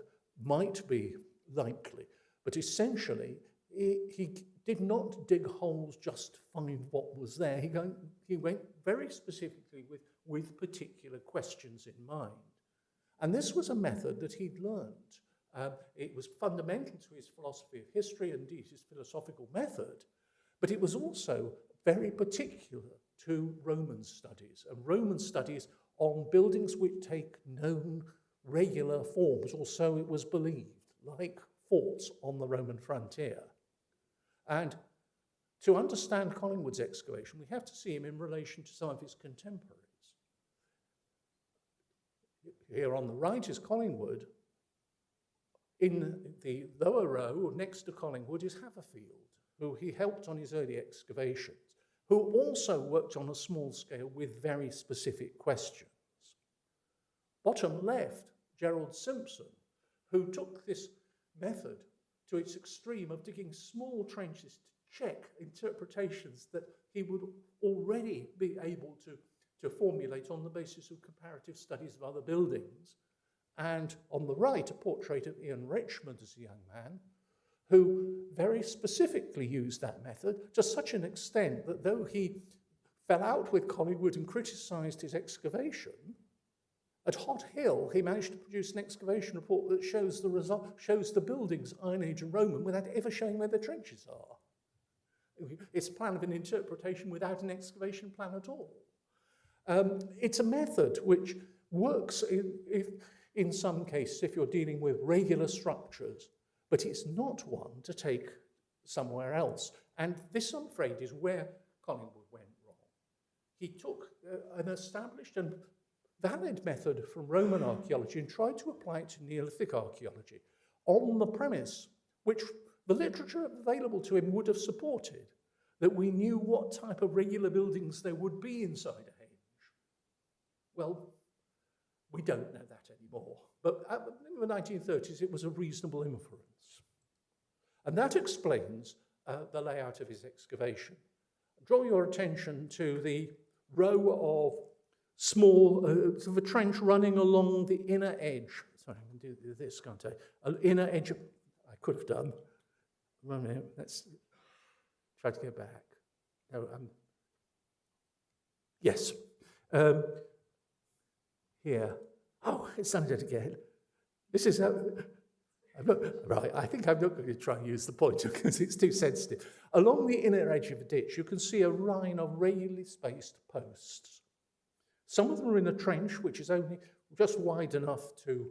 might be likely. But essentially, he did not dig holes just to find what was there. He went very specifically with particular questions in mind. And this was a method that he'd learned. It was fundamental to his philosophy of history, and indeed his philosophical method, but it was also very particular to Roman studies, and Roman studies on buildings which take known regular forms, or so it was believed, like forts on the Roman frontier. And to understand Collingwood's excavation, we have to see him in relation to some of his contemporaries. Here on the right is Collingwood. In the lower row, next to Collingwood, is Haverfield, who he helped on his early excavations, who also worked on a small scale with very specific questions. Bottom left, Gerhard Simpson, who took this method to its extreme of digging small trenches to check interpretations that he would already be able to formulate on the basis of comparative studies of other buildings. And on the right, a portrait of Ian Richmond as a young man, who very specifically used that method to such an extent that though he fell out with Collingwood and criticised his excavation, at Hot Hill he managed to produce an excavation report that shows the buildings Iron Age and Roman without ever showing where the trenches are. It's a plan of an interpretation without an excavation plan at all. It's a method which works in some cases if you're dealing with regular structures, but it's not one to take somewhere else. And this, I'm afraid, is where Collingwood went wrong. He took an established and valid method from Roman archaeology and tried to apply it to Neolithic archaeology on the premise, which the literature available to him would have supported, that we knew what type of regular buildings there would be inside a henge. Well, we don't know that anymore. But in the 1930s, it was a reasonable inference. And that explains the layout of his excavation. Draw your attention to the row of small, sort of a trench running along the inner edge. Sorry, I can do this, can't I? An inner edge of, I could have done. 1 minute, let's try to get back. No, yes. Here. Oh, it's done it again. This is right, I think I'm not going to try and use the pointer because it's too sensitive. Along the inner edge of a ditch, you can see a line of regularly spaced posts. Some of them are in a trench, which is only just wide enough to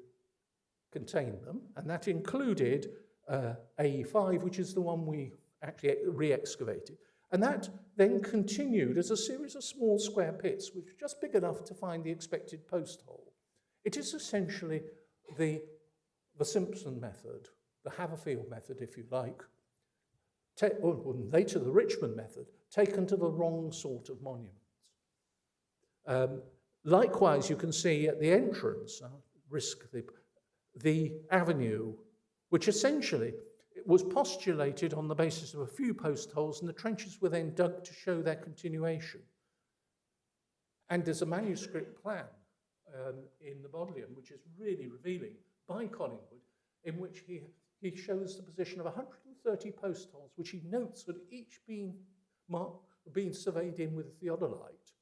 contain them, and that included A5, which is the one we actually re-excavated. And that then continued as a series of small square pits, which were just big enough to find the expected post hole. It is essentially the Simpson method, the Haverfield method, if you like, or later the Richmond method, taken to the wrong sort of monuments. Likewise, you can see at the entrance, the avenue, which essentially was postulated on the basis of a few post holes, and the trenches were then dug to show their continuation. And there's a manuscript plan in the Bodleian, which is really revealing, by Collingwood, in which he shows the position of 130 postholes, which he notes had each been surveyed in with theodolite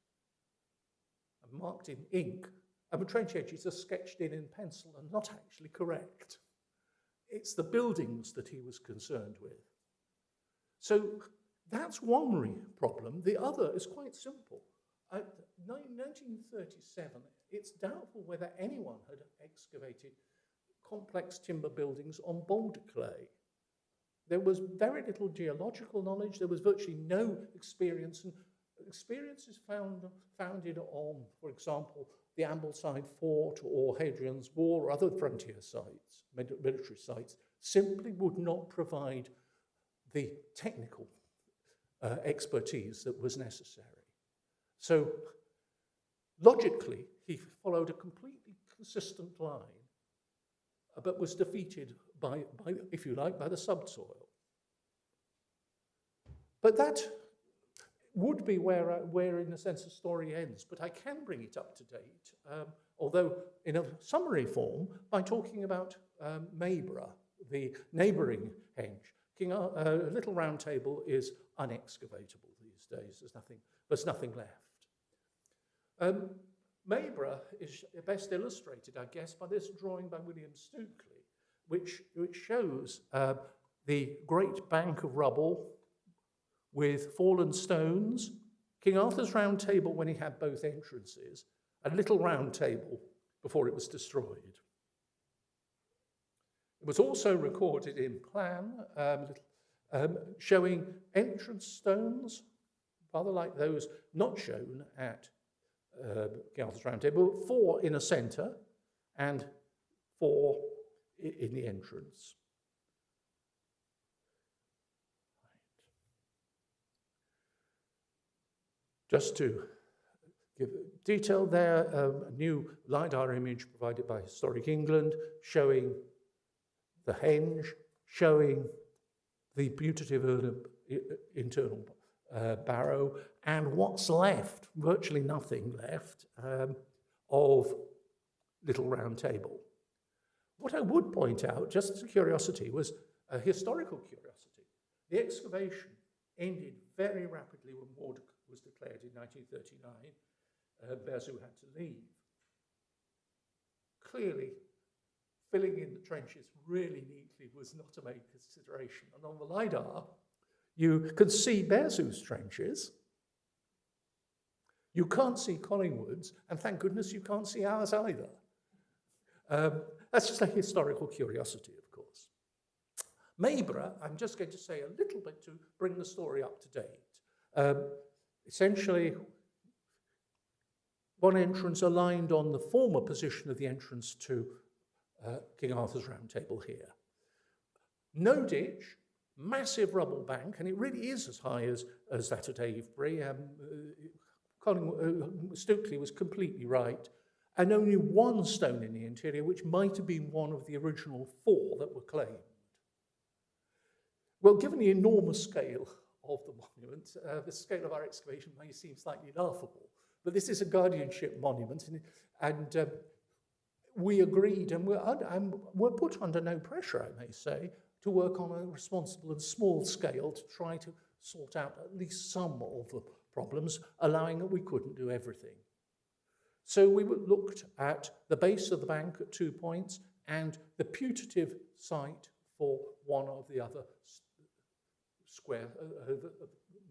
and marked in ink, and the trench edges are sketched in pencil and not actually correct. It's the buildings that he was concerned with. So that's one problem. The other is quite simple. In 1937, it's doubtful whether anyone had excavated complex timber buildings on boulder clay. There was very little geological knowledge. There was virtually no experience, and experience is founded on, for example, the Ambleside Fort or Hadrian's Wall or other frontier sites, military sites, simply would not provide the technical expertise that was necessary. So logically, he followed a completely consistent line, but was defeated by, if you like, by the subsoil. But that would be where in a sense, the story ends. But I can bring it up to date, although in a summary form, by talking about Mayborough, the neighbouring henge. Little Round Table is unexcavatable these days. There's nothing left. Mayborough is best illustrated, I guess, by this drawing by William Stukely, which shows the great bank of rubble with fallen stones, King Arthur's Round Table when he had both entrances, and Little Round Table before it was destroyed. It was also recorded in plan, showing entrance stones, rather like those not shown at King Arthur's Round Table, 4 in a centre and 4 in the entrance. Just to give detail there, a new LiDAR image provided by Historic England showing the henge, showing the putative internal barrow, and what's left, virtually nothing left, of Little Round Table. What I would point out, just as a curiosity, was a historical curiosity. The excavation ended very rapidly when war was declared in 1939. Bersu had to leave. Clearly, filling in the trenches really neatly was not a main consideration. And on the LiDAR, you can see Bersu's trenches. You can't see Collingwood's, and thank goodness you can't see ours either. That's just a historical curiosity, of course. Mayborough, I'm just going to say a little bit to bring the story up to date. Essentially, one entrance aligned on the former position of the entrance to King Arthur's Round Table here. No ditch, massive rubble bank, and it really is as high as that at Avebury. Stukely was completely right, and only one stone in the interior, which might have been one of the original 4 that were claimed. Well, given the enormous scale of the monument, the scale of our excavation may seem slightly laughable, but this is a guardianship monument, and we agreed, and we're put under no pressure, I may say, to work on a responsible and small scale to try to sort out at least some of the problems, allowing that we couldn't do everything. So we looked at the base of the bank at 2 points and the putative site for one of the other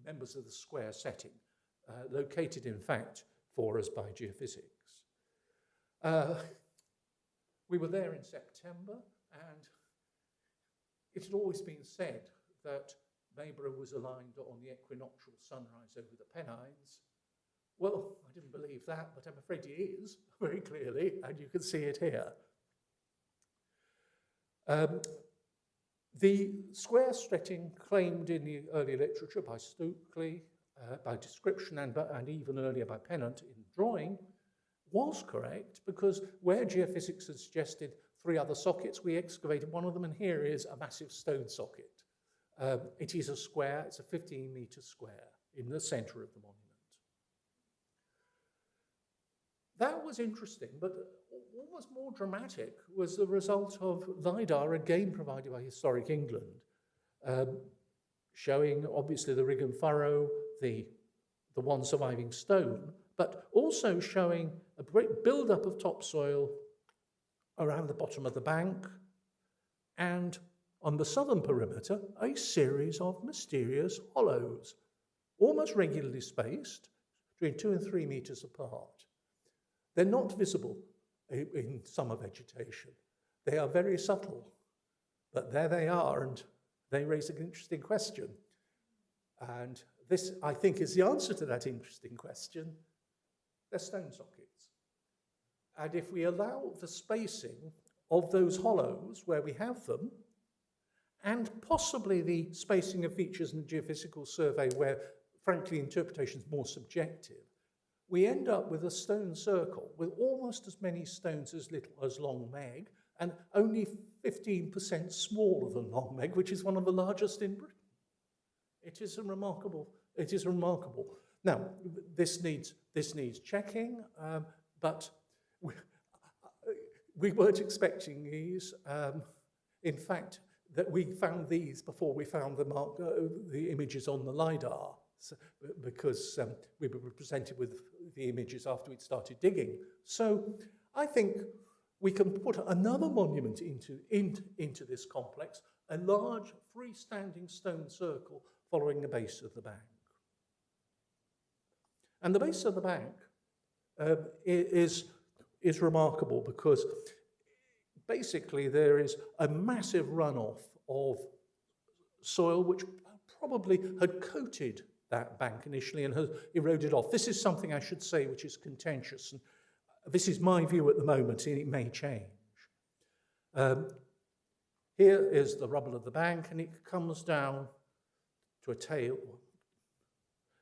members of the square setting, located, in fact, for us by geophysics. We were there in September, and it had always been said that Mayborough was aligned on the equinoctial sunrise over the Pennines. Well, I didn't believe that, but I'm afraid it is, very clearly, and you can see it here. The square setting claimed in the early literature by Stukely, by description and even earlier by Pennant in drawing, was correct, because where geophysics had suggested 3 other sockets, we excavated one of them, and here is a massive stone socket. It is a square, it's a 15-metre square in the centre of the monument. That was interesting, but almost more dramatic was the result of LiDAR, again provided by Historic England, showing obviously the rig and furrow, the one surviving stone, but also showing a great build-up of topsoil around the bottom of the bank, and on the southern perimeter, a series of mysterious hollows, almost regularly spaced, between 2 and 3 meters apart. They're not visible in summer vegetation. They are very subtle, but there they are, and they raise an interesting question. And this, I think, is the answer to that interesting question. They're stone sockets. And if we allow the spacing of those hollows where we have them, and possibly the spacing of features in the geophysical survey where, frankly, interpretation is more subjective, we end up with a stone circle with almost as many stones as Long Meg, and only 15% smaller than Long Meg, which is one of the largest in Britain. It is remarkable. Now, this needs checking, but we weren't expecting these. In fact, that we found these before we found the images on the LiDAR, because we were presented with the images after we'd started digging. So I think we can put another monument into this complex, a large freestanding stone circle following the base of the bank. And the base of the bank is remarkable because basically there is a massive runoff of soil which probably had coated that bank initially and has eroded off. This is something I should say which is contentious, and this is my view at the moment, and it may change. Here is the rubble of the bank, and it comes down to a tail.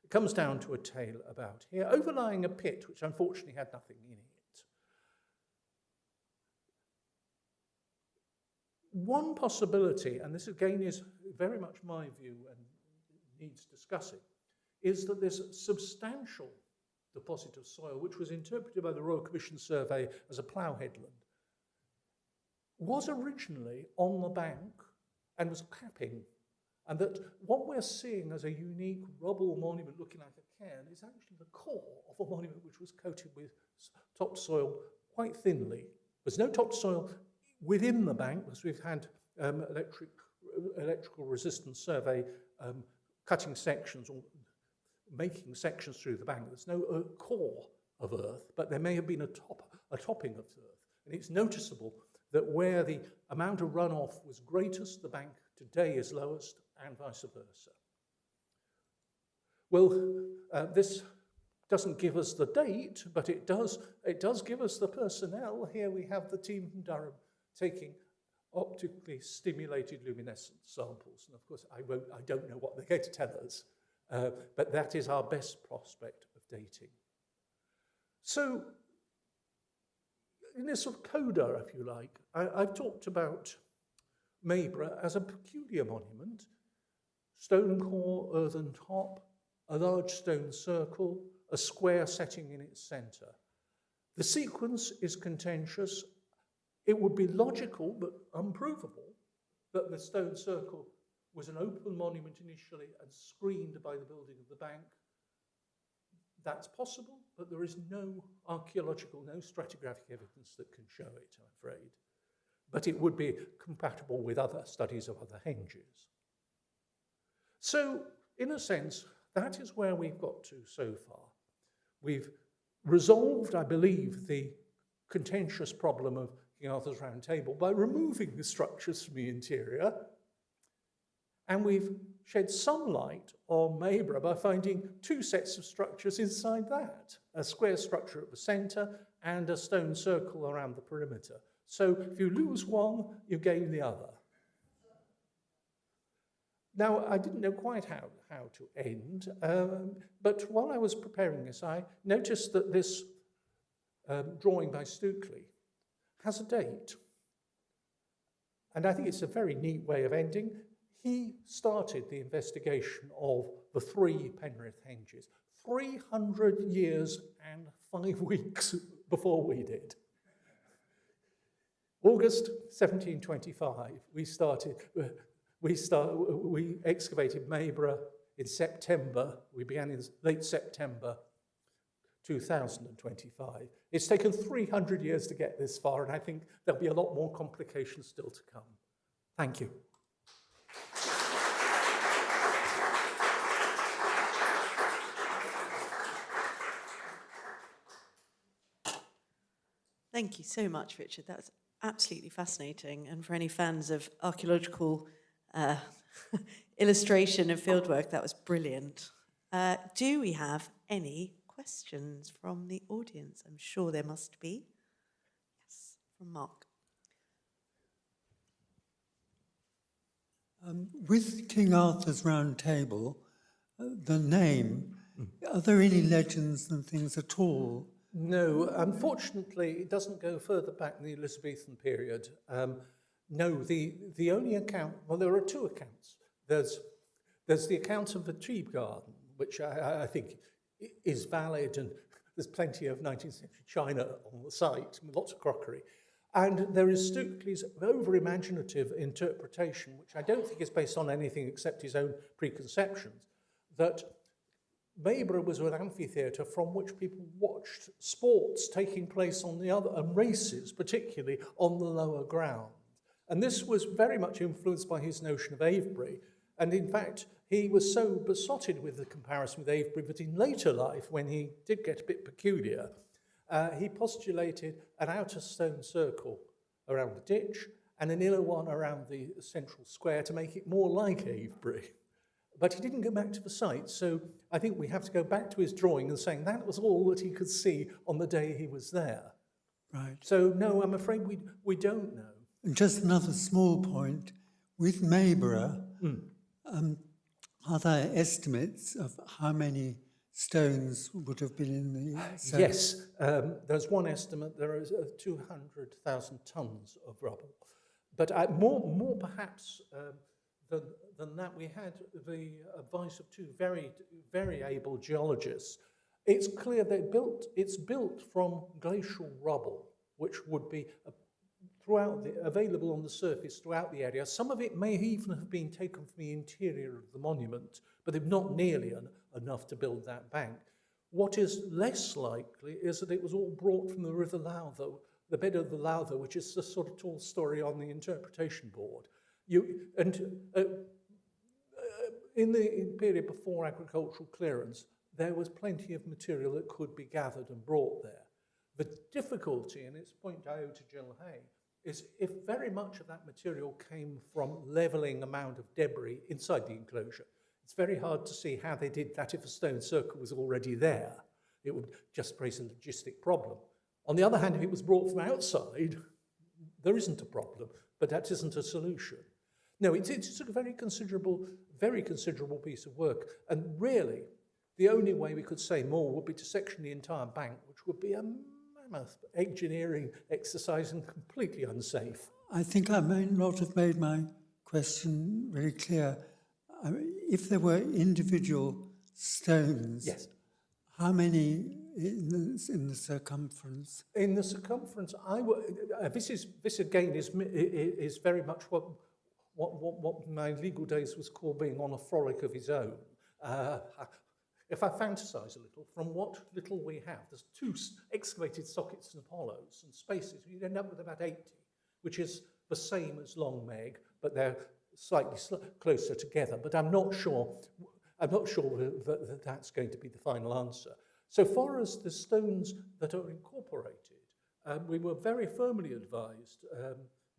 It comes down to a tail about here, overlying a pit which unfortunately had nothing in it. One possibility, and this again is very much my view and needs discussing, is that this substantial deposit of soil, which was interpreted by the Royal Commission survey as a plough headland, was originally on the bank and was capping, and that what we're seeing as a unique rubble monument looking like a cairn is actually the core of a monument which was coated with topsoil quite thinly. There's no topsoil within the bank, because we've had electrical resistance survey cutting sections or making sections through the bank. There's no core of earth, but there may have been a topping of earth. And it's noticeable that where the amount of runoff was greatest, the bank today is lowest, and vice versa. Well, this doesn't give us the date, but it does give us the personnel. Here we have the team from Durham taking optically stimulated luminescence samples. And of course, I don't know what they're going to tell us, but that is our best prospect of dating. So, in this sort of coda, if you like, I've talked about Maybra as a peculiar monument: stone core, earthen top, a large stone circle, a square setting in its centre. The sequence is contentious. It would be logical but unprovable that the stone circle was an open monument initially and screened by the building of the bank. That's possible, but there is no archaeological, no stratigraphic evidence that can show it, I'm afraid. But it would be compatible with other studies of other henges. So, in a sense, that is where we've got to so far. We've resolved, I believe, the contentious problem of King Arthur's Round Table by removing the structures from the interior, and we've shed some light on Maybra by finding two sets of structures inside that, a square structure at the centre and a stone circle around the perimeter. So if you lose one, you gain the other. Now, I didn't know quite how to end, but while I was preparing this, I noticed that this drawing by Stukely has a date. And I think it's a very neat way of ending. He started the investigation of the 3 Penrith henges 300 years and 5 weeks before we did. August 1725, we excavated Mayborough in September. We began in late September 2025. It's taken 300 years to get this far, and I think there'll be a lot more complications still to come. Thank you. Thank you so much, Richard. That was absolutely fascinating. And for any fans of archaeological illustration of fieldwork, that was brilliant. Do we have any questions from the audience? I'm sure there must be. Yes, from Mark. With King Arthur's Round Table, the name, are there any legends and things at all? No, unfortunately, it doesn't go further back in the Elizabethan period. No, the only account, well, there are two accounts. There's the account of the Cheap Garden, which I think is valid, and there's plenty of 19th century china on the site, lots of crockery. And there is Stukely's over-imaginative interpretation, which I don't think is based on anything except his own preconceptions, that Mayborough was an amphitheatre from which people watched sports taking place on the other, and races, particularly on the lower ground. And this was very much influenced by his notion of Avebury. And in fact, he was so besotted with the comparison with Avebury that in later life, when he did get a bit peculiar, he postulated an outer stone circle around the ditch and an inner one around the central square to make it more like Avebury. But he didn't go back to the site, so I think we have to go back to his drawing and saying that was all that he could see on the day he was there. Right. So no, I'm afraid we don't know. And just another small point, with Mayborough, are there estimates of how many stones would have been in the cellar? Yes, there's one estimate, there is 200,000 tonnes of rubble. But more perhaps than that, we had the advice of two very, very able geologists. It's clear that it's built from glacial rubble, which would be available on the surface throughout the area. Some of it may even have been taken from the interior of the monument, but they're not nearly enough to build that bank. What is less likely is that it was all brought from the River Lowther, the bed of the Lowther, which is the sort of tall story on the interpretation board. In the period before agricultural clearance, there was plenty of material that could be gathered and brought there. The difficulty, and it's a point I owe to Jill Hay, is if very much of that material came from levelling amount of debris inside the enclosure, it's very hard to see how they did that if a stone circle was already there. It would just raise a logistic problem. On the other hand, if it was brought from outside, there isn't a problem, but that isn't a solution. No, it's a very considerable piece of work. And really, the only way we could say more would be to section the entire bank, which would be a mammoth engineering exercise and completely unsafe. I think I may not have made my question very clear. I mean, if there were individual stones, Yes. how many in the circumference? In the circumference, this again is very much what my legal days was called being on a frolic of his own. If I fantasize a little, from what little we have, there's two excavated sockets and hollows and spaces, you'd end up with about 80, which is the same as Long Meg, but they're slightly closer together. But I'm not sure that that's going to be the final answer. So far as the stones that are incorporated, we were very firmly advised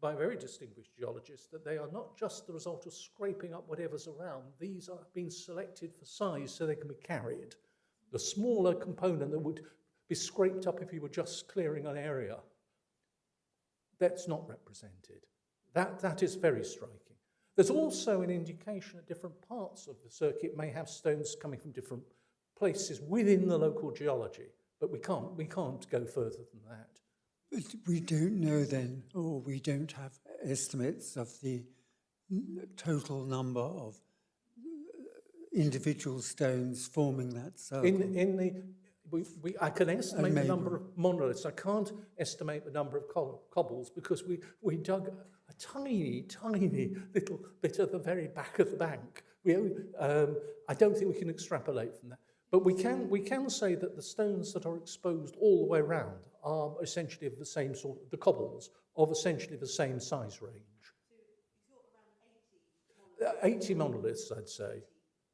by a very distinguished geologist that they are not just the result of scraping up whatever's around. These are being selected for size so they can be carried. The smaller component that would be scraped up if you were just clearing an area, that's not represented. That is very striking. There's also an indication that different parts of the circuit may have stones coming from different places within the local geology, but we can't go further than that. But we don't know then, or we don't have estimates of the total number of individual stones forming that circle. I can estimate the number of monoliths. I can't estimate the number of cobbles because we dug a tiny, tiny little bit at the very back of the bank. I don't think we can extrapolate from that. But we can say that the stones that are exposed all the way around are essentially of the same sort, the cobbles of essentially the same size range. So you thought around 80 monoliths, I'd say.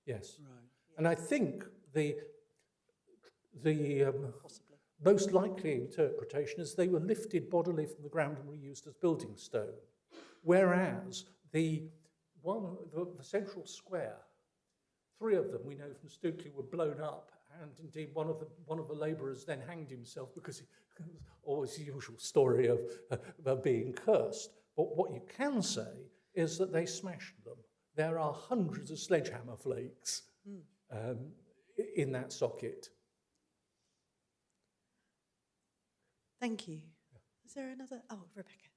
Yes. Right. And I think the most likely interpretation is they were lifted bodily from the ground and reused as building stone, whereas the central square, 3 of them we know from Stukely were blown up, and indeed one of the labourers then hanged himself because it was always the usual story of being cursed. But what you can say is that they smashed them. There are hundreds of sledgehammer flakes in that socket. Thank you. Is there another? Oh, Rebecca.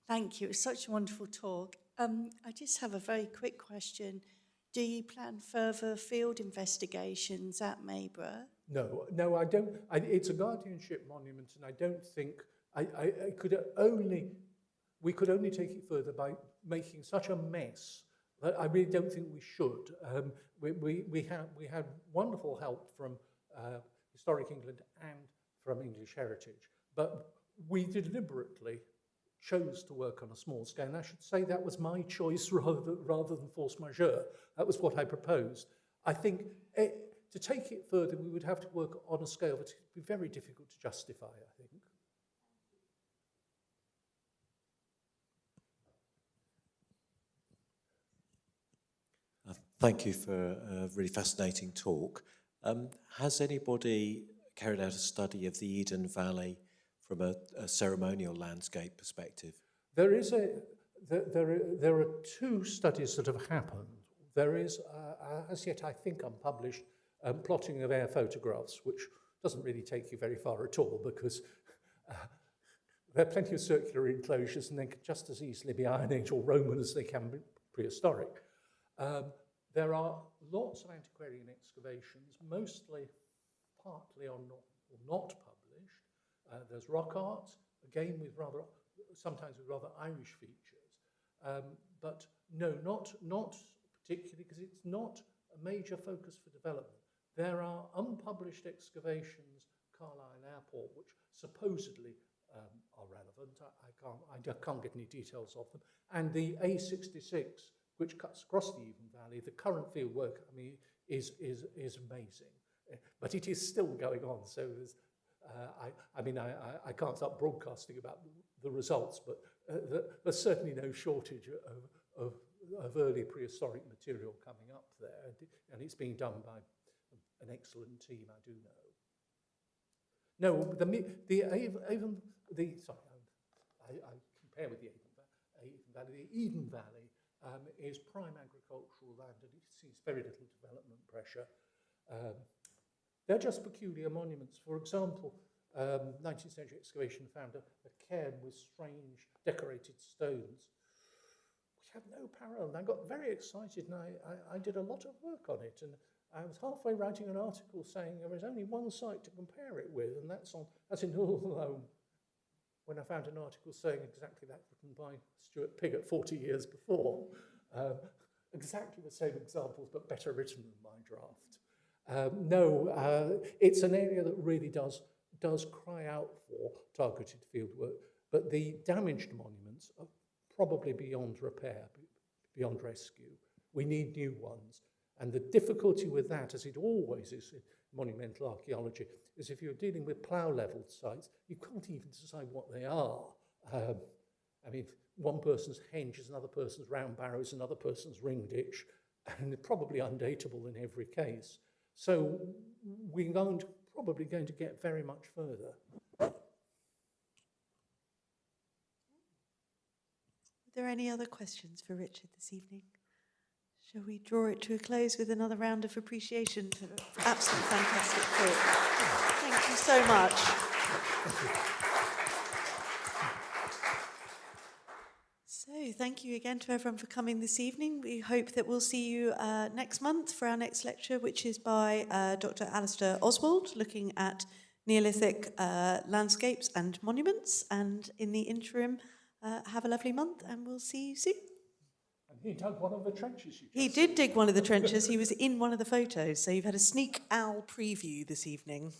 Thank you. It was such a wonderful talk. I just have a very quick question. Do you plan further field investigations at Mayborough? No, I don't. It's a guardianship monument, and I don't think we could only take it further by making such a mess that I really don't think we should. We had wonderful help from Historic England and from English Heritage, but we deliberately chose to work on a small scale. And I should say that was my choice rather than force majeure. That was what I proposed. I think to take it further, we would have to work on a scale that would be very difficult to justify, I think. Thank you for a really fascinating talk. Has anybody carried out a study of the Eden Valley from a ceremonial landscape perspective? There are 2 studies that have happened. There is, as yet I think unpublished, plotting of air photographs, which doesn't really take you very far at all because there are plenty of circular enclosures and they can just as easily be Iron Age or Roman as they can be prehistoric. There are lots of antiquarian excavations, mostly partly or not published. There's rock art, again sometimes with rather Irish features, but no, not particularly because it's not a major focus for development. There are unpublished excavations, Carlisle Airport, which supposedly are relevant. I can't get any details of them, and the A66, which cuts across the Eden Valley. The current field work, I mean, is amazing, but it is still going on. So there's, I can't start broadcasting about the results, but there's certainly no shortage of early prehistoric material coming up there, and it's being done by an excellent team, I do know. No, I compare with the Eden Valley. The Eden Valley is prime agricultural land, and it sees very little development pressure. They're just peculiar monuments. For example, 19th century excavation found a cairn with strange decorated stones. We have no parallel. And I got very excited, and I did a lot of work on it. And I was halfway writing an article saying there was only one site to compare it with, and that's in Hull, when I found an article saying exactly that, written by Stuart Piggott 40 years before. Exactly the same examples, but better written than my draft. It's an area that really does cry out for targeted fieldwork, but the damaged monuments are probably beyond repair, beyond rescue. We need new ones. And the difficulty with that, as it always is in monumental archaeology, is if you're dealing with plough-leveled sites, you can't even decide what they are. One person's henge is another person's round barrows, another person's ring ditch, and they're probably undateable in every case. So we're probably going to get very much further. Are there any other questions for Richard this evening? Shall we draw it to a close with another round of appreciation for absolutely fantastic talk? Thank you so much. So thank you again to everyone for coming this evening. We hope that we'll see you next month for our next lecture, which is by Dr. Alistair Oswald, looking at Neolithic landscapes and monuments. And in the interim, have a lovely month, and we'll see you soon. And he dug one of the trenches. He did dig one of the trenches. He was in one of the photos, so you've had a sneak owl preview this evening.